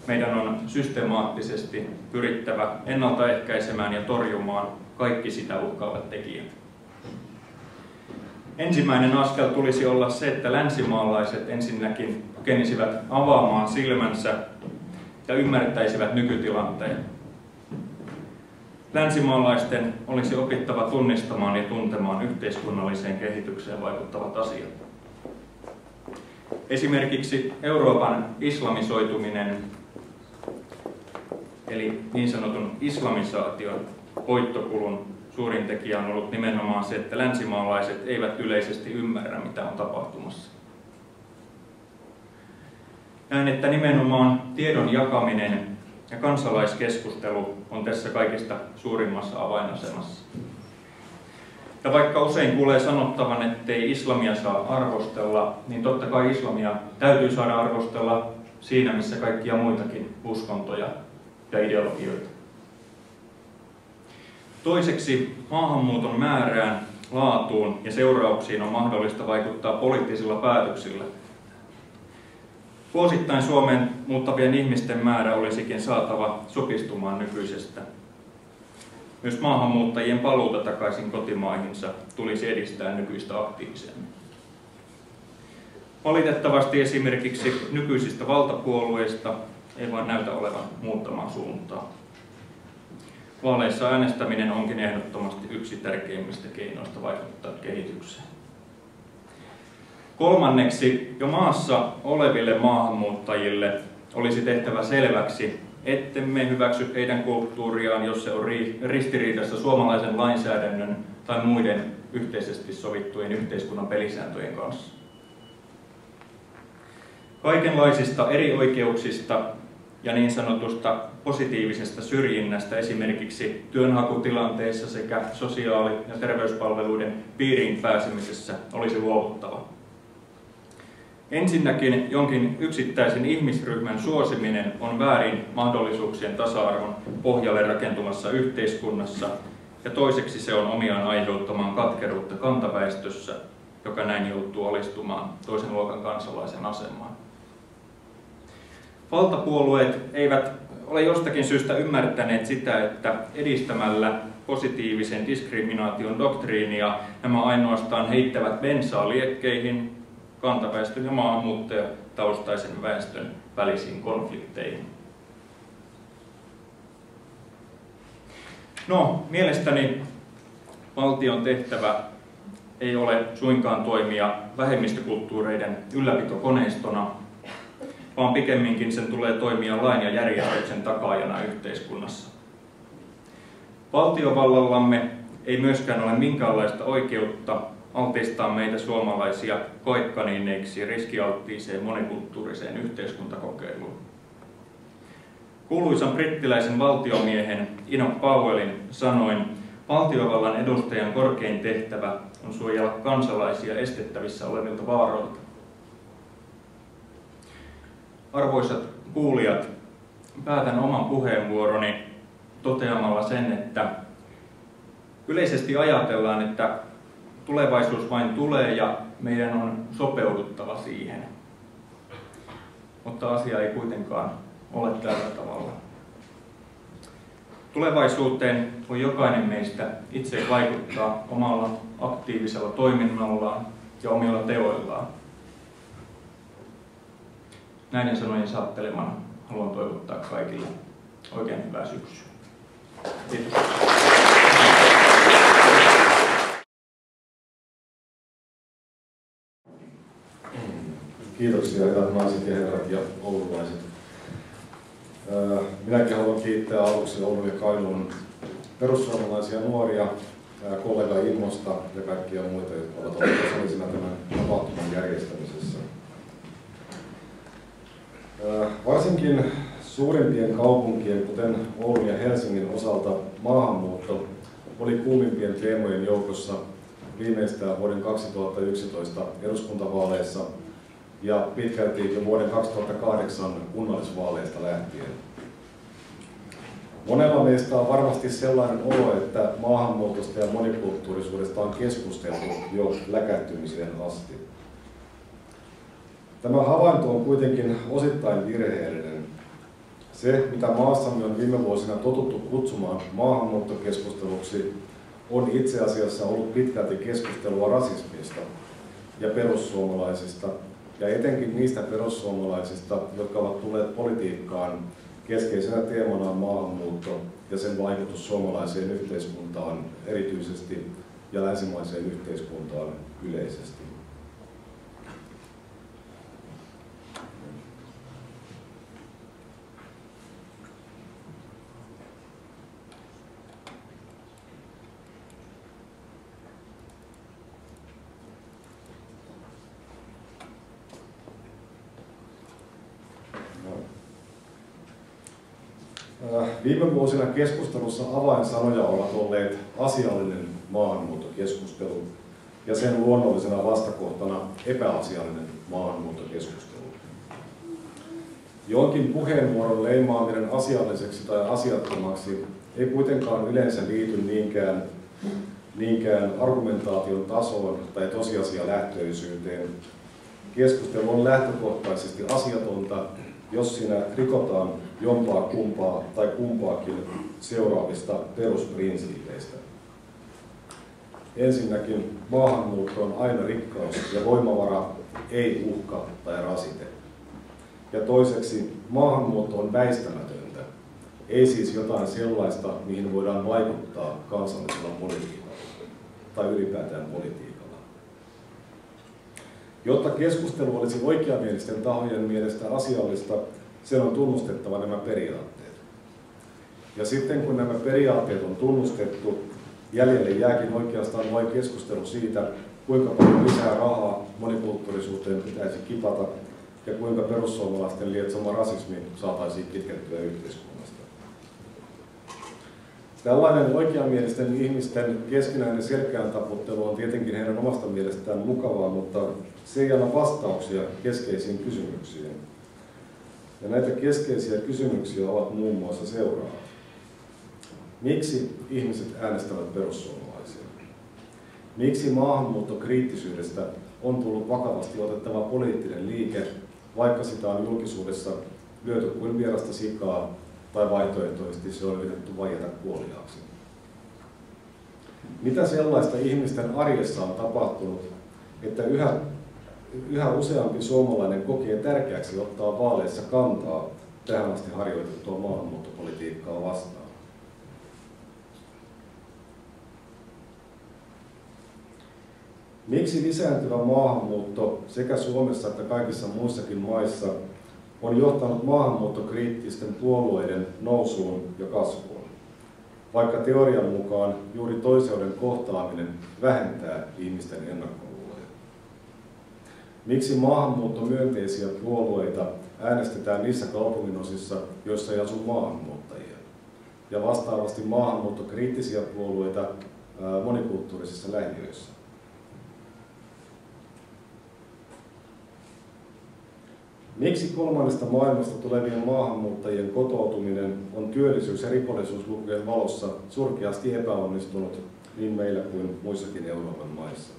meidän on systemaattisesti pyrittävä ennaltaehkäisemään ja torjumaan kaikki sitä uhkaavat tekijät. Ensimmäinen askel tulisi olla se, että länsimaalaiset ensinnäkin kykenisivät avaamaan silmänsä ja ymmärtäisivät nykytilanteen. Länsimaalaisten olisi opittava tunnistamaan ja tuntemaan yhteiskunnalliseen kehitykseen vaikuttavat asiat. Esimerkiksi Euroopan islamisoituminen, eli niin sanotun islamisaation voittokulun suurin tekijä on ollut nimenomaan se, että länsimaalaiset eivät yleisesti ymmärrä, mitä on tapahtumassa. Näen, että nimenomaan tiedon jakaminen ja kansalaiskeskustelu on tässä kaikista suurimmassa avainasemassa. Ja vaikka usein kuulee sanottavan, ettei islamia saa arvostella, niin totta kai islamia täytyy saada arvostella siinä, missä kaikkia muitakin uskontoja ja ideologioita. Toiseksi maahanmuuton määrään, laatuun ja seurauksiin on mahdollista vaikuttaa poliittisilla päätöksillä. Vuosittain Suomeen muuttavien ihmisten määrä olisikin saatava supistumaan nykyisestä. Myös maahanmuuttajien paluuta takaisin kotimaihinsa tulisi edistää nykyistä aktiivisemmin. Valitettavasti esimerkiksi nykyisistä valtapuolueista ei vain näytä olevan muuttamaan suuntaa. Vaaleissa äänestäminen onkin ehdottomasti yksi tärkeimmistä keinoista vaikuttaa kehitykseen. Kolmanneksi, jo maassa oleville maahanmuuttajille olisi tehtävä selväksi, ettemme hyväksy heidän kulttuuriaan, jos se on ristiriidassa suomalaisen lainsäädännön tai muiden yhteisesti sovittujen yhteiskunnan pelisääntöjen kanssa. Kaikenlaisista erioikeuksista ja niin sanotusta positiivisesta syrjinnästä esimerkiksi työnhakutilanteessa sekä sosiaali- ja terveyspalveluiden piiriin pääsemisessä olisi luovuttava. Ensinnäkin jonkin yksittäisen ihmisryhmän suosiminen on väärin mahdollisuuksien tasa-arvon pohjalle rakentuvassa yhteiskunnassa, ja toiseksi se on omiaan aiheuttamaan katkeruutta kantaväestössä, joka näin joutuu alistumaan toisen luokan kansalaisen asemaan. Valtapuolueet eivät ole jostakin syystä ymmärtäneet sitä, että edistämällä positiivisen diskriminaation doktriinia nämä ainoastaan heittävät bensaa liekkeihin, kantaväestön ja maahanmuuttajataustaisen väestön välisiin konflikteihin. No, mielestäni valtion tehtävä ei ole suinkaan toimia vähemmistökulttuureiden ylläpitokoneistona, vaan pikemminkin sen tulee toimia lain ja järjestyksen takaajana yhteiskunnassa. Valtiovallallamme ei myöskään ole minkäänlaista oikeutta altistaa meitä suomalaisia koekaniineiksi riskialttiiseen monikulttuuriseen yhteiskuntakokeiluun. Kuuluisan brittiläisen valtiomiehen Enoch Powellin sanoin, valtiovallan edustajan korkein tehtävä on suojella kansalaisia estettävissä olevilta vaaroilta. Arvoisat kuulijat, päätän oman puheenvuoroni toteamalla sen, että yleisesti ajatellaan, että tulevaisuus vain tulee ja meidän on sopeuduttava siihen. Mutta asia ei kuitenkaan ole tällä tavalla. Tulevaisuuteen voi jokainen meistä itse vaikuttaa omalla aktiivisella toiminnallaan ja omilla teoillaan. Näiden sanojen saattelemana haluan toivottaa kaikille oikein hyvää syksyä. Kiitos. Kiitoksia hyvät naiset ja herrat ja oululaiset. Minäkin haluan kiittää aluksi Oulun ja Kainuun perussuomalaisia nuoria, kollega Immosta ja kaikkia muita, jotka ovat olleet osallisina tämän tapahtuman järjestämisessä. Varsinkin suurimpien kaupunkien, kuten Oulun ja Helsingin osalta, maahanmuutto oli kuumimpien teemojen joukossa viimeistään vuoden 2011 eduskuntavaaleissa ja pitkälti jo vuoden 2008 kunnallisvaaleista lähtien. Monella meistä on varmasti sellainen olo, että maahanmuutosta ja monikulttuurisuudesta on keskusteltu jo läkähtymiseen asti. Tämä havainto on kuitenkin osittain virheellinen. Se, mitä maassamme on viime vuosina totuttu kutsumaan maahanmuuttokeskusteluksi, on itse asiassa ollut pitkälti keskustelua rasismista ja perussuomalaisista, ja etenkin niistä perussuomalaisista, jotka ovat tulleet politiikkaan Keskeisenä teemana on maahanmuutto ja sen vaikutus suomalaiseen yhteiskuntaan erityisesti ja länsimaiseen yhteiskuntaan yleisesti. Viime vuosina keskustelussa avainsanoja ovat olleet asiallinen maahanmuuttokeskustelu ja sen luonnollisena vastakohtana epäasiallinen maahanmuuttokeskustelu. Jonkin puheenvuoron leimaaminen asialliseksi tai asiattomaksi ei kuitenkaan yleensä liity niinkään argumentaation tasoon tai tosiasialähtöisyyteen. Keskustelu on lähtökohtaisesti asiatonta, jos siinä rikotaan jompaa kumpaa tai kumpaakin seuraavista perusprinsiipeistä. Ensinnäkin maahanmuutto on aina rikkaus ja voimavara, ei uhka tai rasite. Ja toiseksi maahanmuutto on väistämätöntä, ei siis jotain sellaista, mihin voidaan vaikuttaa kansallisella politiikalla tai ylipäätään politiikalla. Jotta keskustelu olisi oikeamielisten tahojen mielestä asiallista, sen on tunnustettava nämä periaatteet. Ja sitten kun nämä periaatteet on tunnustettu, jäljelle jääkin oikeastaan vain keskustelu siitä, kuinka paljon lisää rahaa monikulttuurisuuteen pitäisi kipata ja kuinka perussuomalaisten lietsoma rasismi saataisiin kitkettyä yhteiskunnasta. Tällainen oikeamielisten ihmisten keskinäinen selkään taputtelu on tietenkin heidän omasta mielestään mukavaa, mutta se ei anna vastauksia keskeisiin kysymyksiin. Ja näitä keskeisiä kysymyksiä ovat muun muassa seuraavat. Miksi ihmiset äänestävät perussuomalaisia? Miksi maahanmuuttokriittisyydestä on tullut vakavasti otettava poliittinen liike, vaikka sitä on julkisuudessa lyöty kuin vierasta sikaa tai vaihtoehtoisesti se on yritetty vaieta kuoliaaksi? Mitä sellaista ihmisten arjessa on tapahtunut, että yhä useampi suomalainen kokee tärkeäksi ottaa vaaleissa kantaa tähän asti harjoitettua maahanmuuttopolitiikkaa vastaan? Miksi lisääntyvä maahanmuutto sekä Suomessa että kaikissa muissakin maissa on johtanut maahanmuuttokriittisten puolueiden nousuun ja kasvuun, vaikka teorian mukaan juuri toiseuden kohtaaminen vähentää ihmisten ennakkoluuloja? Miksi maahanmuuttomyönteisiä puolueita äänestetään niissä kaupunginosissa, joissa ei asu maahanmuuttajia, ja vastaavasti maahanmuuttokriittisiä puolueita monikulttuurisissa lähiöissä? Miksi kolmannesta maailmasta tulevien maahanmuuttajien kotoutuminen on työllisyys- ja rikollisuuslukujen valossa surkeasti epäonnistunut niin meillä kuin muissakin Euroopan maissa?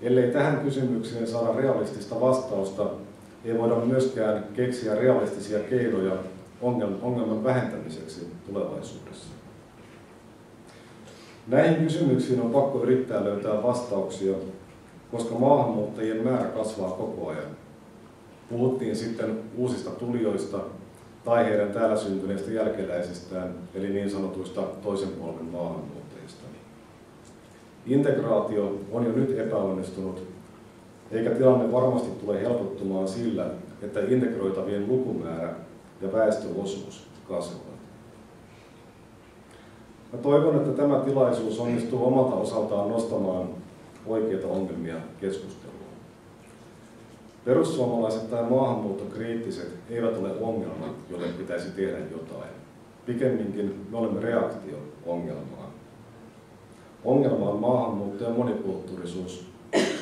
Ellei tähän kysymykseen saada realistista vastausta, ei voida myöskään keksiä realistisia keinoja ongelman vähentämiseksi tulevaisuudessa. Näihin kysymyksiin on pakko yrittää löytää vastauksia, koska maahanmuuttajien määrä kasvaa koko ajan. Puhuttiin sitten uusista tulijoista tai heidän täällä syntyneistä jälkeläisistään, eli niin sanotuista toisen polven maahanmuuttajista. Integraatio on jo nyt epäonnistunut, eikä tilanne varmasti tule helpottumaan sillä, että integroitavien lukumäärä ja väestöosuus kasvavat. Mä toivon, että tämä tilaisuus onnistuu omalta osaltaan nostamaan oikeita ongelmia keskusteluun. Perussuomalaiset tai maahanmuuttokriittiset eivät ole ongelma, jolle pitäisi tehdä jotain. Pikemminkin me olemme reaktio ongelmaan. Ongelma on maahanmuutto ja monikulttuurisuus,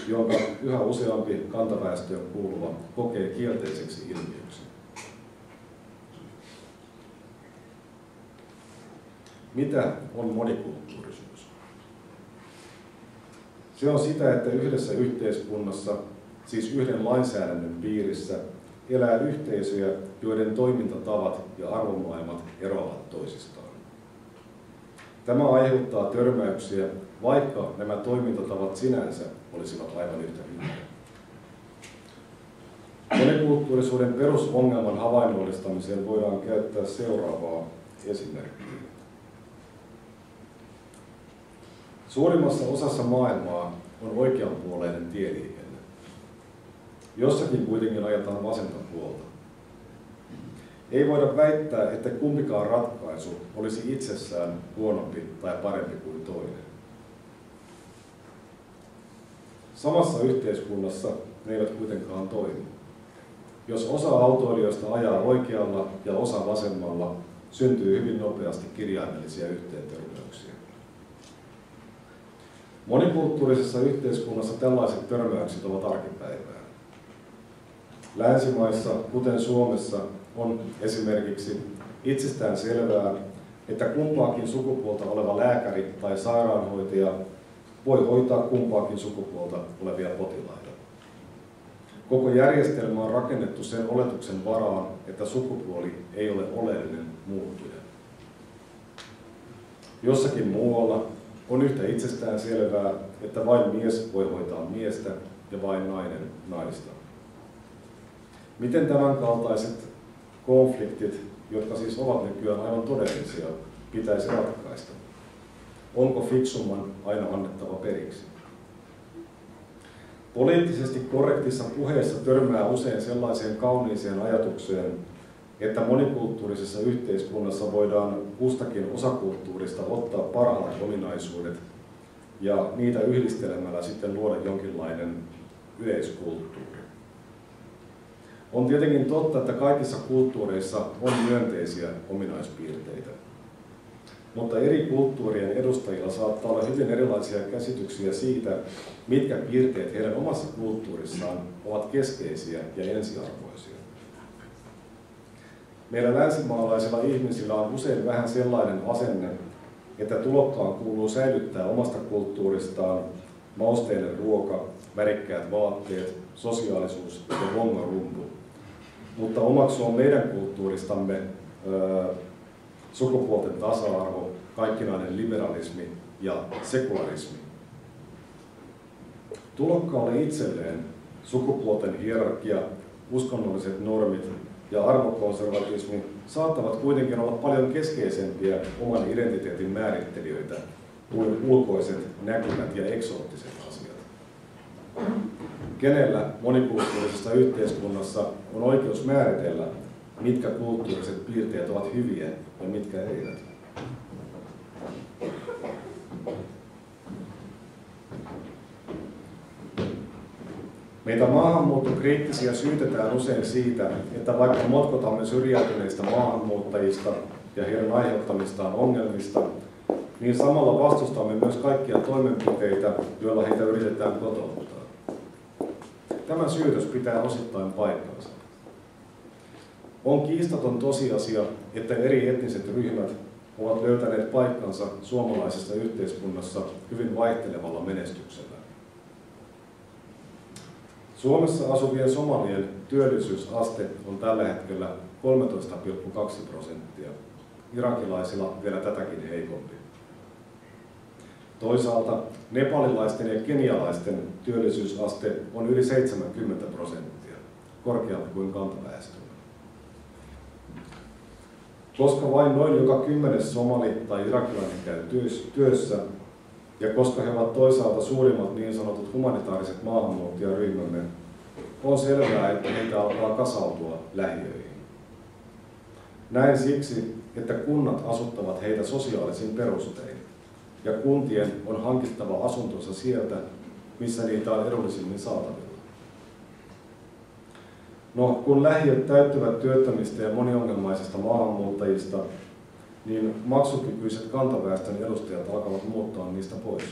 jonka yhä useampi kantaväestöön kuuluva kokee kielteiseksi ilmiöksi. Mitä on monikulttuurisuus? Se on sitä, että yhdessä yhteiskunnassa, siis yhden lainsäädännön piirissä, elää yhteisöjä, joiden toimintatavat ja arvomaailmat eroavat toisistaan. Tämä aiheuttaa törmäyksiä, vaikka nämä toimintatavat sinänsä olisivat aivan yhtä hyviä. Monikulttuurisuuden perusongelman havainnollistamiseen voidaan käyttää seuraavaa esimerkkiä. Suurimmassa osassa maailmaa on oikeanpuoleinen tieliikenne. Jossakin kuitenkin ajetaan vasenta puolta. Ei voida väittää, että kumpikaan ratkaisu olisi itsessään huonompi tai parempi kuin toinen. Samassa yhteiskunnassa ne eivät kuitenkaan toimi. Jos osa autoilijoista ajaa oikealla ja osa vasemmalla, syntyy hyvin nopeasti kirjaimellisia yhteentörmäyksiä. Monikulttuurisessa yhteiskunnassa tällaiset törmäykset ovat arkipäivää. Länsimaissa, kuten Suomessa, on esimerkiksi itsestään selvää, että kumpaakin sukupuolta oleva lääkäri tai sairaanhoitaja voi hoitaa kumpaakin sukupuolta olevia potilaita. Koko järjestelmä on rakennettu sen oletuksen varaan, että sukupuoli ei ole oleellinen muuttuja. Jossakin muualla on yhtä itsestään selvää, että vain mies voi hoitaa miestä ja vain nainen naista. Miten tämänkaltaiset konfliktit, jotka siis ovat nykyään aivan todellisia, pitäisi ratkaista? Onko fiksumman aina annettava periksi? Poliittisesti korrektissa puheessa törmää usein sellaiseen kauniiseen ajatukseen, että monikulttuurisessa yhteiskunnassa voidaan kustakin osakulttuurista ottaa parhaat ominaisuudet ja niitä yhdistelemällä sitten luoda jonkinlainen yleiskulttuuri. On tietenkin totta, että kaikissa kulttuureissa on myönteisiä ominaispiirteitä. Mutta eri kulttuurien edustajilla saattaa olla hyvin erilaisia käsityksiä siitä, mitkä piirteet heidän omassa kulttuurissaan ovat keskeisiä ja ensiarvoisia. Meillä länsimaalaisilla ihmisillä on usein vähän sellainen asenne, että tulokkaan kuuluu säilyttää omasta kulttuuristaan mausteinen ruoka, värikkäät vaatteet, sosiaalisuus ja hongarumpu, mutta omaksua meidän kulttuuristamme sukupuolten tasa-arvo, kaikkinainen liberalismi ja sekularismi. Tulokkaalle itselleen sukupuolten hierarkia, uskonnolliset normit ja arvokonservatismi saattavat kuitenkin olla paljon keskeisempiä oman identiteetin määrittelijöitä kuin ulkoiset, näkyvät ja eksoottiset asiat. Kenellä monikulttuurisessa yhteiskunnassa on oikeus määritellä, mitkä kulttuuriset piirteet ovat hyviä ja mitkä eivät? Meitä maahanmuuttokriittisiä syytetään usein siitä, että vaikka motkotamme syrjäytyneistä maahanmuuttajista ja heidän aiheuttamistaan ongelmista, niin samalla vastustamme myös kaikkia toimenpiteitä, joilla heitä yritetään kotouttaa. Tämä syytös pitää osittain paikkansa. On kiistaton tosiasia, että eri etniset ryhmät ovat löytäneet paikkansa suomalaisessa yhteiskunnassa hyvin vaihtelevalla menestyksellä. Suomessa asuvien somalien työllisyysaste on tällä hetkellä 13,2%, irakilaisilla vielä tätäkin heikompi. Toisaalta nepalilaisten ja kenialaisten työllisyysaste on yli 70%, korkeampi kuin kantaväestöllä. Koska vain noin joka 10. somali tai irakilainen käy työssä, ja koska he ovat toisaalta suurimmat niin sanotut humanitaariset maahanmuuttajaryhmämme, on selvää, että heitä alkaa kasautua lähiöihin. Näin siksi, että kunnat asuttavat heitä sosiaalisin perustein, ja kuntien on hankittava asuntonsa sieltä, missä niitä on edullisimmin saatavilla. No, kun lähiöt täyttyvät työttömistä ja moniongelmaisista maahanmuuttajista, niin maksukykyiset kantaväestön edustajat alkavat muuttaa niistä pois.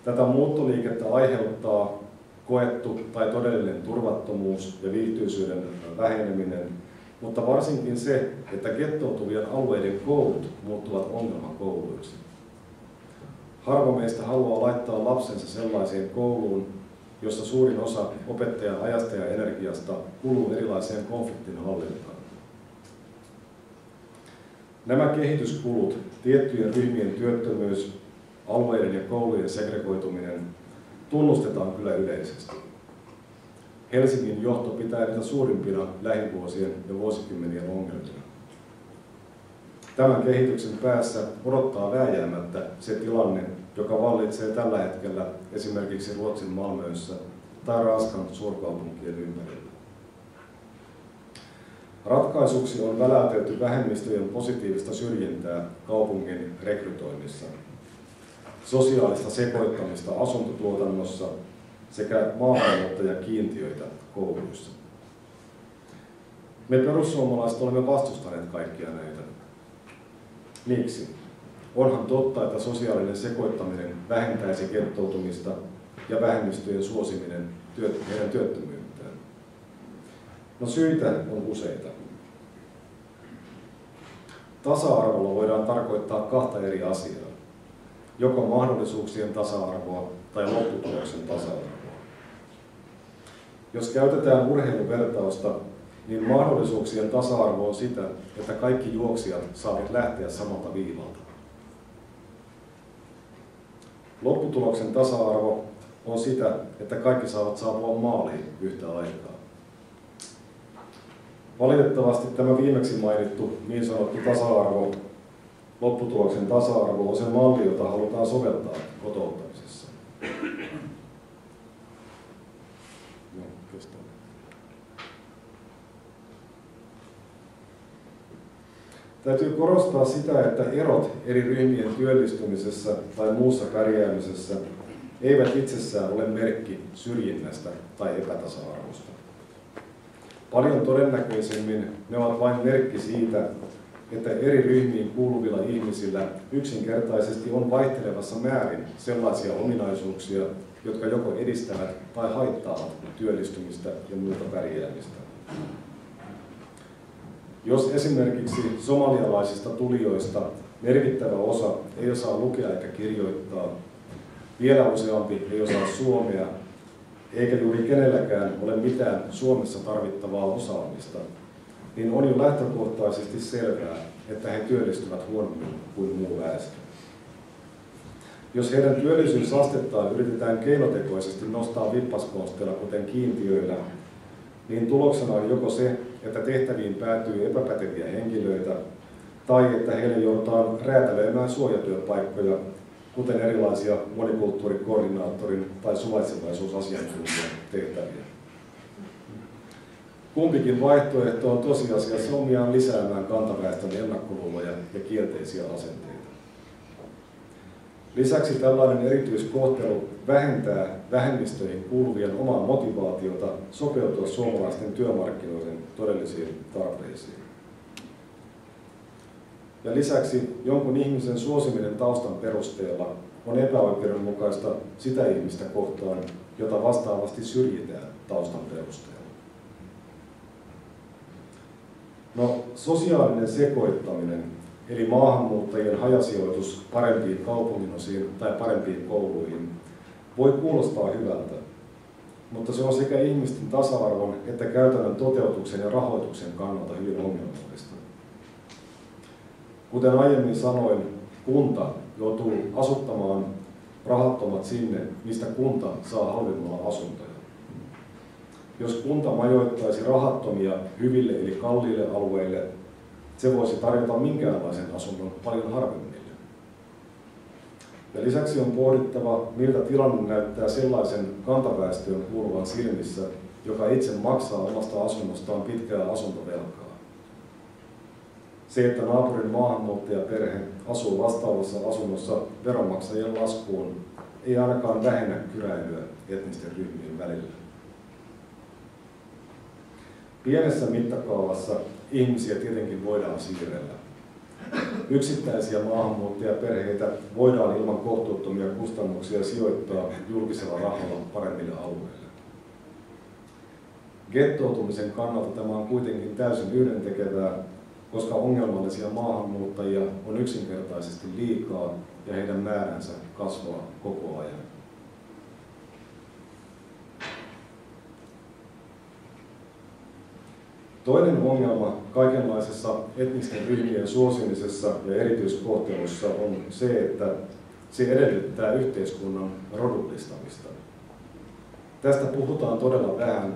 Tätä muuttoliikettä aiheuttaa koettu tai todellinen turvattomuus ja viihtyisyyden väheneminen, mutta varsinkin se, että gettoutuvien alueiden koulut muuttuvat ongelmakouluiksi. Harva meistä haluaa laittaa lapsensa sellaiseen kouluun, jossa suurin osa opettajan ajasta ja energiasta kuluu erilaiseen konfliktin hallintaan. Nämä kehityskulut, tiettyjen ryhmien työttömyys, alueiden ja koulujen segregoituminen tunnustetaan kyllä yleisesti. Helsingin johto pitää niitä suurimpina lähivuosien ja vuosikymmenien ongelmina. Tämän kehityksen päässä odottaa vääjäämättä se tilanne, joka vallitsee tällä hetkellä esimerkiksi Ruotsin Malmössä tai Ranskan suurkaupunkien ympärillä. Ratkaisuksi on väläytelty vähemmistöjen positiivista syrjintää kaupungin rekrytoinnissa, sosiaalista sekoittamista asuntotuotannossa sekä maahanmuuttajakiintiöitä kouluissa. Me perussuomalaiset olemme vastustaneet kaikkia näitä. Miksi? Onhan totta, että sosiaalinen sekoittaminen vähentäisi gettoutumista ja vähemmistöjen suosiminen heidän työttömyyttään. No syitä on useita. Tasa-arvolla voidaan tarkoittaa kahta eri asiaa. Joko mahdollisuuksien tasa-arvoa tai lopputuloksen tasa-arvoa. Jos käytetään urheiluvertausta, niin mahdollisuuksien tasa-arvo on sitä, että kaikki juoksijat saavat lähteä samalta viivalta. Lopputuloksen tasa-arvo on sitä, että kaikki saavat saapua maaliin yhtä aikaa. Valitettavasti tämä viimeksi mainittu niin sanottu tasa-arvo, lopputuloksen tasa-arvo on se malli, jota halutaan soveltaa kotouttamisessa. Täytyy korostaa sitä, että erot eri ryhmien työllistymisessä tai muussa pärjäämisessä eivät itsessään ole merkki syrjinnästä tai epätasa-arvosta. Paljon todennäköisemmin ne ovat vain merkki siitä, että eri ryhmiin kuuluvilla ihmisillä yksinkertaisesti on vaihtelevassa määrin sellaisia ominaisuuksia, jotka joko edistävät tai haittaavat työllistymistä ja muuta pärjäämistä. Jos esimerkiksi somalialaisista tulijoista merkittävä osa ei osaa lukea eikä kirjoittaa, vielä useampi ei osaa suomea, eikä juuri kenelläkään ole mitään Suomessa tarvittavaa osaamista, niin on jo lähtökohtaisesti selvää, että he työllistyvät huonommin kuin muu väestö. Jos heidän työllisyysastettaan yritetään keinotekoisesti nostaa vippaskonsteilla, kuten kiintiöillä, niin tuloksena on joko se, että tehtäviin päätyy epäpäteviä henkilöitä, tai että heille joudutaan räätälöimään suojatyöpaikkoja, kuten erilaisia monikulttuurikoordinaattorin tai suvaitsevaisuusasiantuntijan tehtäviä. Kumpikin vaihtoehto on tosiasiassa omiaan lisäämään kantaväestön ennakkoluuloja ja kielteisiä asenteita. Lisäksi tällainen erityiskohtelu vähentää vähemmistöihin kuuluvien omaa motivaatiota sopeutua suomalaisten työmarkkinoiden todellisiin tarpeisiin. Ja lisäksi jonkun ihmisen suosiminen taustan perusteella on epäoikeudenmukaista sitä ihmistä kohtaan, jota vastaavasti syrjitään taustan perusteella. No, sosiaalinen sekoittaminen, eli maahanmuuttajien hajasijoitus parempiin kaupunginosiin tai parempiin kouluihin, voi kuulostaa hyvältä, mutta se on sekä ihmisten tasa-arvon että käytännön toteutuksen ja rahoituksen kannalta hyvin ongelmallista. Kuten aiemmin sanoin, kunta joutuu asuttamaan rahattomat sinne, mistä kunta saa halvimmalla asuntoja. Jos kunta majoittaisi rahattomia hyville eli kalliille alueille, se voisi tarjota minkäänlaisen asunnon paljon harvemmille. Ja lisäksi on pohdittava, miltä tilanne näyttää sellaisen kantaväestöön kuuluvan silmissä, joka itse maksaa omasta asunnostaan pitkää asuntovelkaa. Se, että naapurin maahanmuuttajaperhe asuu vastaavassa asunnossa veronmaksajien laskuun, ei ainakaan vähennä kyräilyä etnisten ryhmien välillä. Pienessä mittakaavassa ihmisiä tietenkin voidaan siirrellä. Yksittäisiä maahanmuuttajaperheitä voidaan ilman kohtuuttomia kustannuksia sijoittaa julkisella rahalla paremmille alueille. Gettoutumisen kannalta tämä on kuitenkin täysin yhdentekevää, koska ongelmallisia maahanmuuttajia on yksinkertaisesti liikaa ja heidän määränsä kasvaa koko ajan. Toinen ongelma kaikenlaisessa etnisten ryhmien suosimisessa ja erityiskohtelussa on se, että se edellyttää yhteiskunnan rodullistamista. Tästä puhutaan todella vähän,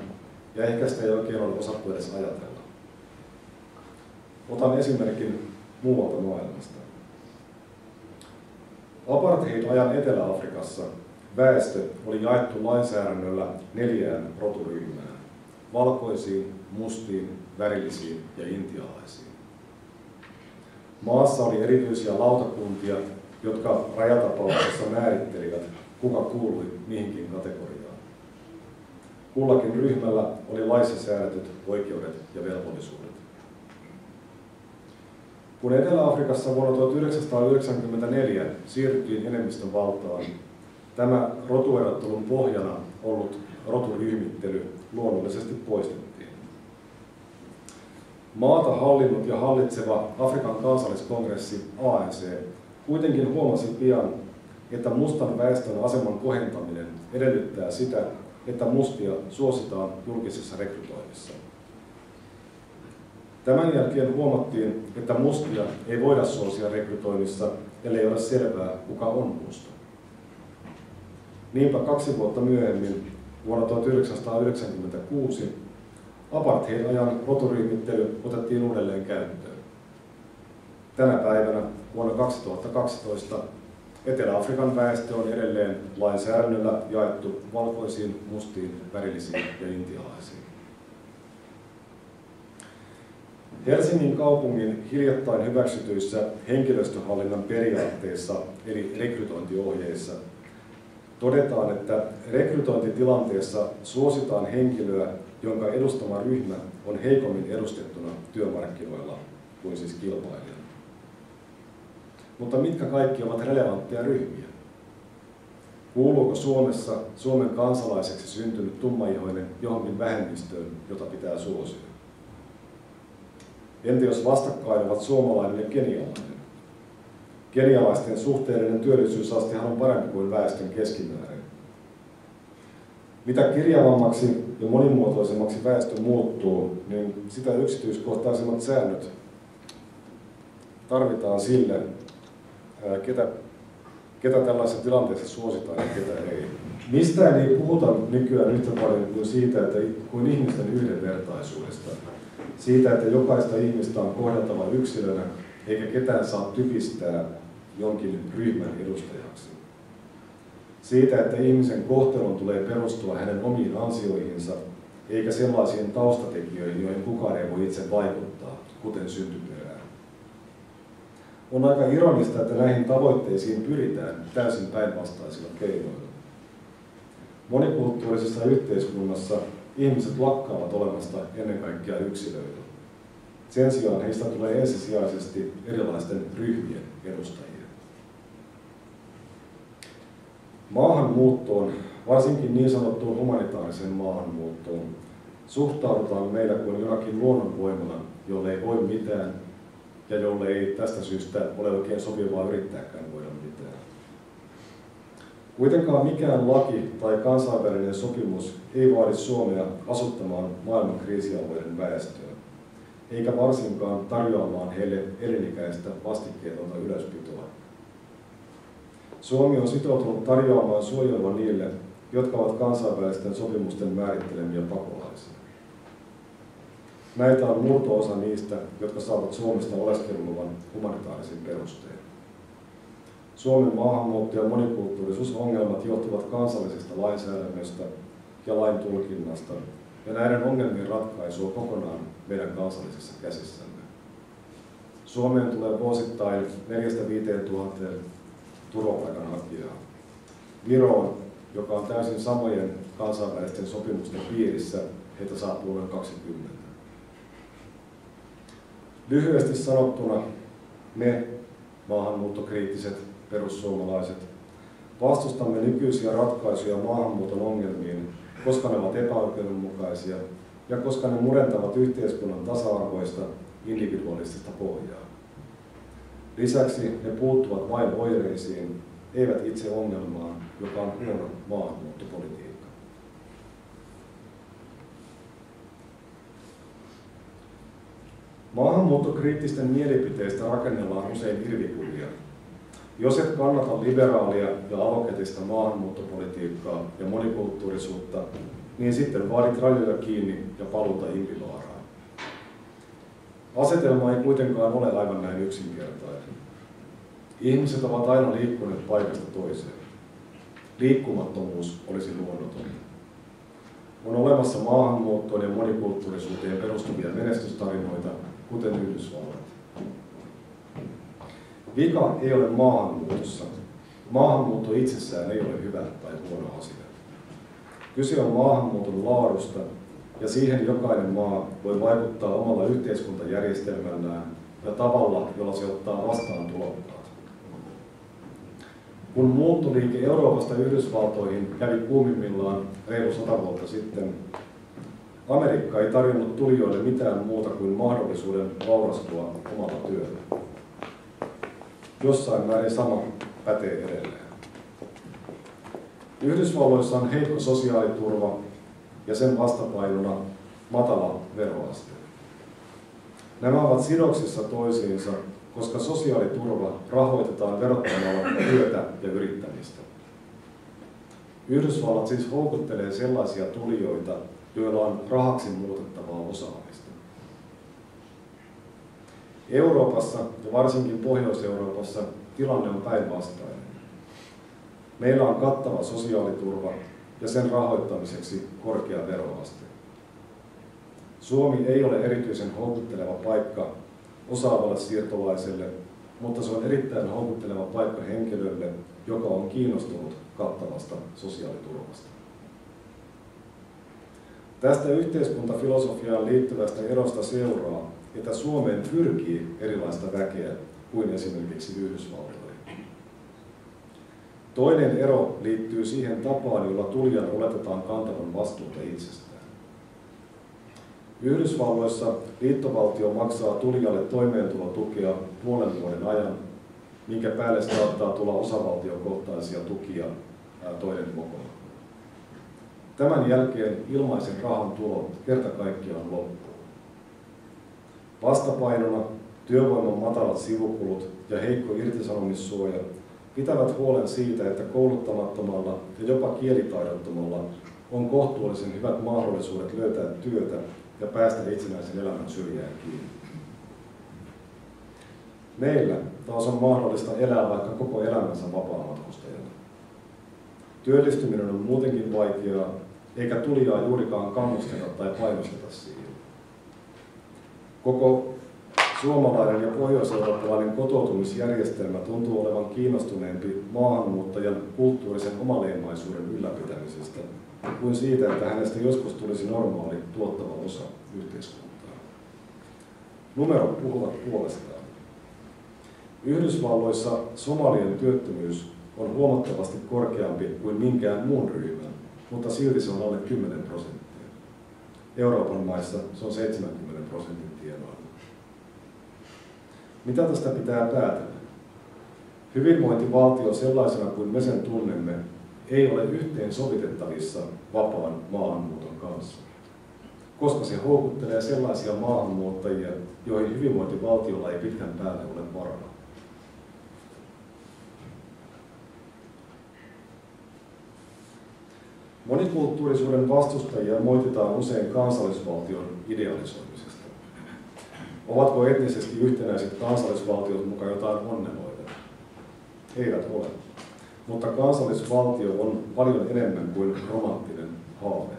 ja ehkä sitä ei oikein ole osattu edes ajatella. Otan esimerkin muualta maailmasta. Apartheid-ajan Etelä-Afrikassa väestö oli jaettu lainsäädännöllä 4 roturyhmään: valkoisiin, mustiin, värillisiin ja intialaisiin. Maassa oli erityisiä lautakuntia, jotka rajatapauksessa määrittelivät, kuka kuului mihinkin kategoriaan. Kullakin ryhmällä oli laissa säädetyt oikeudet ja velvollisuudet. Kun Etelä-Afrikassa vuonna 1994 siirryttiin enemmistön valtaan, tämä rotuerottelun pohjana ollut roturyhmittely luonnollisesti poistettiin. Maata hallinnut ja hallitseva Afrikan kansalliskongressi ANC kuitenkin huomasi pian, että mustan väestön aseman kohentaminen edellyttää sitä, että mustia suositaan julkisessa rekrytoinnissa. Tämän jälkeen huomattiin, että mustia ei voida suosia rekrytoinnissa, ellei ole selvää, kuka on musta. Niinpä 2 vuotta myöhemmin, vuonna 1996, apartheid-ajan roturyhmittely otettiin uudelleen käyttöön. Tänä päivänä, vuonna 2012, Etelä-Afrikan väestö on edelleen lainsäädännöllä jaettu valkoisiin, mustiin, värillisiin ja intialaisiin. Helsingin kaupungin hiljattain hyväksytyissä henkilöstöhallinnan periaatteissa eli rekrytointiohjeissa todetaan, että rekrytointitilanteessa suositaan henkilöä, jonka edustama ryhmä on heikommin edustettuna työmarkkinoilla kuin siis kilpailija. Mutta mitkä kaikki ovat relevantteja ryhmiä? Kuuluuko Suomessa Suomen kansalaiseksi syntynyt tummaihoinen johonkin vähemmistöön, jota pitää suosia? Entä jos vastakkain ovat suomalainen ja kenialainen? Kenialaisten suhteellinen työllisyysastehan on parempi kuin väestön keskimäärin. Mitä kirjavammaksi ja monimuotoisemmaksi väestö muuttuu, niin sitä yksityiskohtaisemmat säännöt tarvitaan sille, ketä tällaisessa tilanteessa suositaan ja ketä ei. Mistään ei puhuta nykyään yhtä paljon kuin siitä, kuin ihmisten yhdenvertaisuudesta. Siitä, että jokaista ihmistä on kohdeltava yksilönä, eikä ketään saa typistää jonkin ryhmän edustajaksi. Siitä, että ihmisen kohtelun tulee perustua hänen omiin ansioihinsa, eikä sellaisiin taustatekijöihin, joihin kukaan ei voi itse vaikuttaa, kuten syntyperään. On aika ironista, että näihin tavoitteisiin pyritään täysin päinvastaisilla keinoilla. Monikulttuurisessa yhteiskunnassa ihmiset lakkaavat olemasta ennen kaikkea yksilöitä. Sen sijaan heistä tulee ensisijaisesti erilaisten ryhmien edustajia. Maahanmuuttoon, varsinkin niin sanottuun humanitaariseen maahanmuuttoon, suhtaudutaan meillä kuin jonakin luonnonvoimana, jolle ei voi mitään ja jolle ei tästä syystä ole oikein sopivaa yrittääkään voida mitään. Kuitenkaan mikään laki tai kansainvälinen sopimus ei vaadi Suomea asuttamaan maailman kriisialueiden väestöä, eikä varsinkaan tarjoamaan heille elinikäistä vastikkeetonta ylöspitoa. Suomi on sitoutunut tarjoamaan suojelua niille, jotka ovat kansainvälisten sopimusten määrittelemiä pakolaisia. Näitä on murto-osa niistä, jotka saavat Suomesta oleskeluluvan humanitaarisin perustein. Suomen maahanmuutto- ja monikulttuurisuusongelmat johtuvat kansallisesta lainsäädännöstä ja lain tulkinnasta, ja näiden ongelmien ratkaisu on kokonaan meidän kansallisissa käsissämme. Suomeen tulee vuosittain 4-5 000 turvapaikanhakijaa. Viroon, joka on täysin samojen kansainvälisten sopimusten piirissä, heitä saapuu noin 20. Lyhyesti sanottuna me, maahanmuuttokriittiset perussuomalaiset, vastustamme nykyisiä ratkaisuja maahanmuuton ongelmiin, koska ne ovat epäoikeudenmukaisia ja koska ne murentavat yhteiskunnan tasa-arvoista individualistista pohjaa. Lisäksi ne puuttuvat vain oireisiin, eivät itse ongelmaan, joka on huono maahanmuuttopolitiikka. Maahanmuuttokriittisten mielipiteistä rakennellaan usein irvikuvia. Jos et kannata liberaalia ja avokätistä maahanmuuttopolitiikkaa ja monikulttuurisuutta, niin sitten vaadit rajoja kiinni ja paluuta impivaaraan. Asetelma ei kuitenkaan ole aivan näin yksinkertainen. Ihmiset ovat aina liikkuneet paikasta toiseen. Liikkumattomuus olisi luonnoton. On olemassa maahanmuuttoon ja monikulttuurisuuteen perustuvia menestystarinoita, kuten Yhdysvallat. Vika ei ole maahanmuutossa. Maahanmuutto itsessään ei ole hyvä tai huono asia. Kyse on maahanmuuton laadusta, ja siihen jokainen maa voi vaikuttaa omalla yhteiskuntajärjestelmällään ja tavalla, jolla se ottaa vastaan tulokkaat. Kun muuttoliike Euroopasta Yhdysvaltoihin kävi kuumimmillaan reilu 100 vuotta sitten, Amerikka ei tarjonnut tulijoille mitään muuta kuin mahdollisuuden vaurastua omalla työllä. Jossain määrin sama pätee edelleen. Yhdysvalloissa on heikko sosiaaliturva ja sen vastapainona matala veroaste. Nämä ovat sidoksissa toisiinsa, koska sosiaaliturva rahoitetaan verottamalla työtä ja yrittämistä. Yhdysvallat siis houkuttelee sellaisia tulijoita, joilla on rahaksi muutettavaa osaamista. Euroopassa ja varsinkin Pohjois-Euroopassa tilanne on päinvastainen. Meillä on kattava sosiaaliturva ja sen rahoittamiseksi korkea veroaste. Suomi ei ole erityisen houkutteleva paikka osaavalle siirtolaiselle, mutta se on erittäin houkutteleva paikka henkilölle, joka on kiinnostunut kattavasta sosiaaliturvasta. Tästä yhteiskuntafilosofiaan liittyvästä erosta seuraa, että Suomeen pyrkii erilaista väkeä kuin esimerkiksi Yhdysvaltoihin. Toinen ero liittyy siihen tapaan, jolla tulijan oletetaan kantavan vastuuta itsestään. Yhdysvalloissa liittovaltio maksaa tulijalle toimeentulotukea puolen vuoden ajan, minkä päälle saattaa tulla osavaltiokohtaisia tukia toinen kokonaan. Tämän jälkeen ilmaisen rahan tulot kerta kaikkiaan loppuu. Vastapainona työvoiman matalat sivukulut ja heikko irtisanomissuoja pitävät huolen siitä, että kouluttamattomalla ja jopa kielitaidottomalla on kohtuullisen hyvät mahdollisuudet löytää työtä ja päästä itsenäisen elämän syrjään kiinni. Meillä taas on mahdollista elää vaikka koko elämänsä vapaamatkustajana. Työllistyminen on muutenkin vaikeaa, eikä tulijaa juurikaan kannusteta tai painosteta siihen. Koko suomalainen ja pohjois-eurooppalainen kotoutumisjärjestelmä tuntuu olevan kiinnostuneempi maahanmuuttajan kulttuurisen omaleimaisuuden ylläpitämisestä kuin siitä, että hänestä joskus tulisi normaali tuottava osa yhteiskuntaa. Numerot puhuvat puolestaan. Yhdysvalloissa somalien työttömyys on huomattavasti korkeampi kuin minkään muun ryhmän, mutta silti se on alle 10%. Euroopan maissa se on 70% tienoilla. Mitä tästä pitää päätellä? Hyvinvointivaltio sellaisena kuin me sen tunnemme ei ole yhteen sovitettavissa vapaan maahanmuuton kanssa, koska se houkuttelee sellaisia maahanmuuttajia, joihin hyvinvointivaltiolla ei pitkän päälle ole varaa. Monikulttuurisuuden vastustajia moititaan usein kansallisvaltion idealisoimisesta. Ovatko etnisesti yhtenäiset kansallisvaltiot mukaan jotain onneloita? Eivät ole. Mutta kansallisvaltio on paljon enemmän kuin romanttinen haave.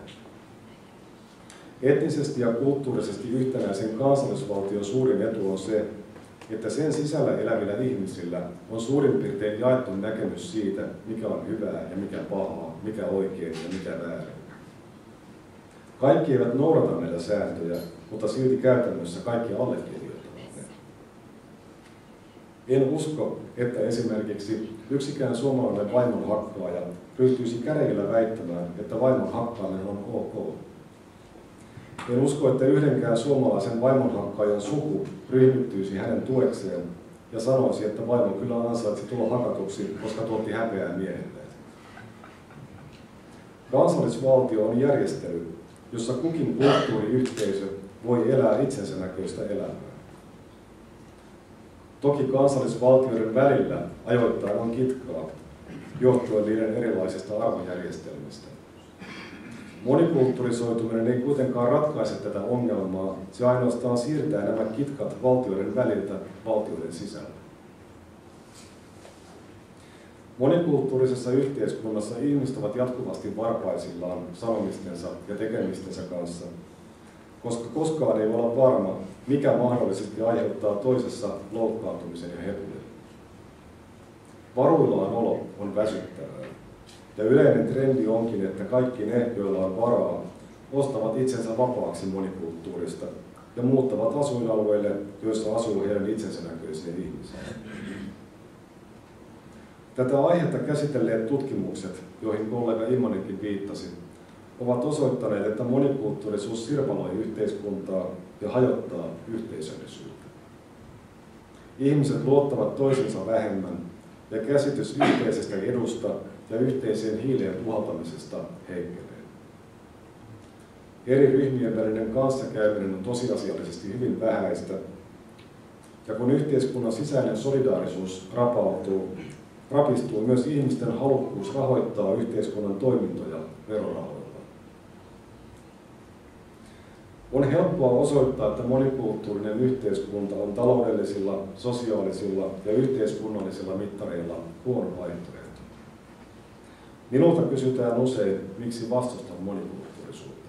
Etnisesti ja kulttuurisesti yhtenäisen kansallisvaltion suurin etu on se, että sen sisällä elävillä ihmisillä on suurin piirtein jaettu näkemys siitä, mikä on hyvää ja mikä pahaa, mikä oikein ja mikä väärin. Kaikki eivät noudata näitä sääntöjä, mutta silti käytännössä kaikki allekirjoittavat ne. En usko, että esimerkiksi yksikään suomalainen vaimon hakkaaja ryhtyisi käräjillä väittämään, että vaimon hakkaaminen on ok. En usko, että yhdenkään suomalaisen vaimonhakkaajan suku ryhmittyisi hänen tuekseen ja sanoisi, että vaimo kyllä ansaitsi tulla hakatuksi, koska tuotti häpeää miehelleen. Kansallisvaltio on järjestely, jossa kukin kulttuuriyhteisö voi elää itsensä näköistä elämää. Toki kansallisvaltioiden välillä ajoittain on kitkaa, johtuen niiden erilaisista arvojärjestelmistä. Monikulttuurisoituminen ei kuitenkaan ratkaise tätä ongelmaa, se ainoastaan siirtää nämä kitkat valtioiden väliltä valtioiden sisällä. Monikulttuurisessa yhteiskunnassa ihmiset ovat jatkuvasti varpaisillaan sanomistensa ja tekemistensä kanssa, koska koskaan ei olla varma, mikä mahdollisesti aiheuttaa toisessa loukkaantumisen ja hepulin. Varuillaan olo on väsyttävää, ja yleinen trendi onkin, että kaikki ne, joilla on varaa, ostavat itsensä vapaaksi monikulttuurista ja muuttavat asuinalueille, joissa asuu heidän itsensä näköisiä ihmisiä. Tätä aihetta käsitelleet tutkimukset, joihin kollega Immanikin viittasi, ovat osoittaneet, että monikulttuurisuus sirpaloi yhteiskuntaa ja hajottaa yhteisöllisyyttä. Ihmiset luottavat toisensa vähemmän ja käsitys yhteisestä edusta ja yhteiseen hiileen puhaltamisesta heikkenee. Eri ryhmien välinen kanssakäyminen on tosiasiallisesti hyvin vähäistä, ja kun yhteiskunnan sisäinen solidaarisuus rapistuu myös ihmisten halukkuus rahoittaa yhteiskunnan toimintoja verorahoilla. On helppoa osoittaa, että monikulttuurinen yhteiskunta on taloudellisilla, sosiaalisilla ja yhteiskunnallisilla mittareilla huono vaihtoehto. Minulta kysytään usein, miksi vastustan monikulttuurisuutta.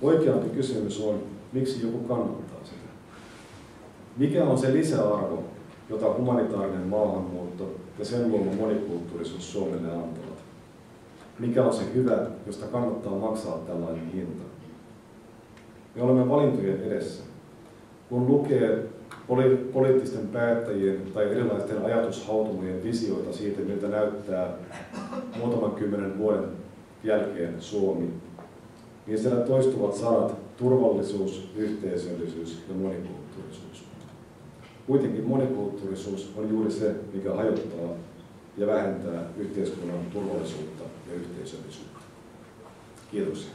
Oikeampi kysymys on, miksi joku kannattaa sitä. Mikä on se lisäarvo, jota humanitaarinen maahanmuutto ja sen luoma monikulttuurisuus Suomelle antavat? Mikä on se hyvä, josta kannattaa maksaa tällainen hinta? Me olemme valintojen edessä. Kun lukee poliittisten päättäjien tai erilaisten ajatushautomojen visioita siitä, miltä näyttää muutaman 10 vuoden jälkeen Suomi, niin siellä toistuvat sanat turvallisuus, yhteisöllisyys ja monikulttuurisuus. Kuitenkin monikulttuurisuus on juuri se, mikä hajottaa ja vähentää yhteiskunnan turvallisuutta ja yhteisöllisyyttä. Kiitoksia.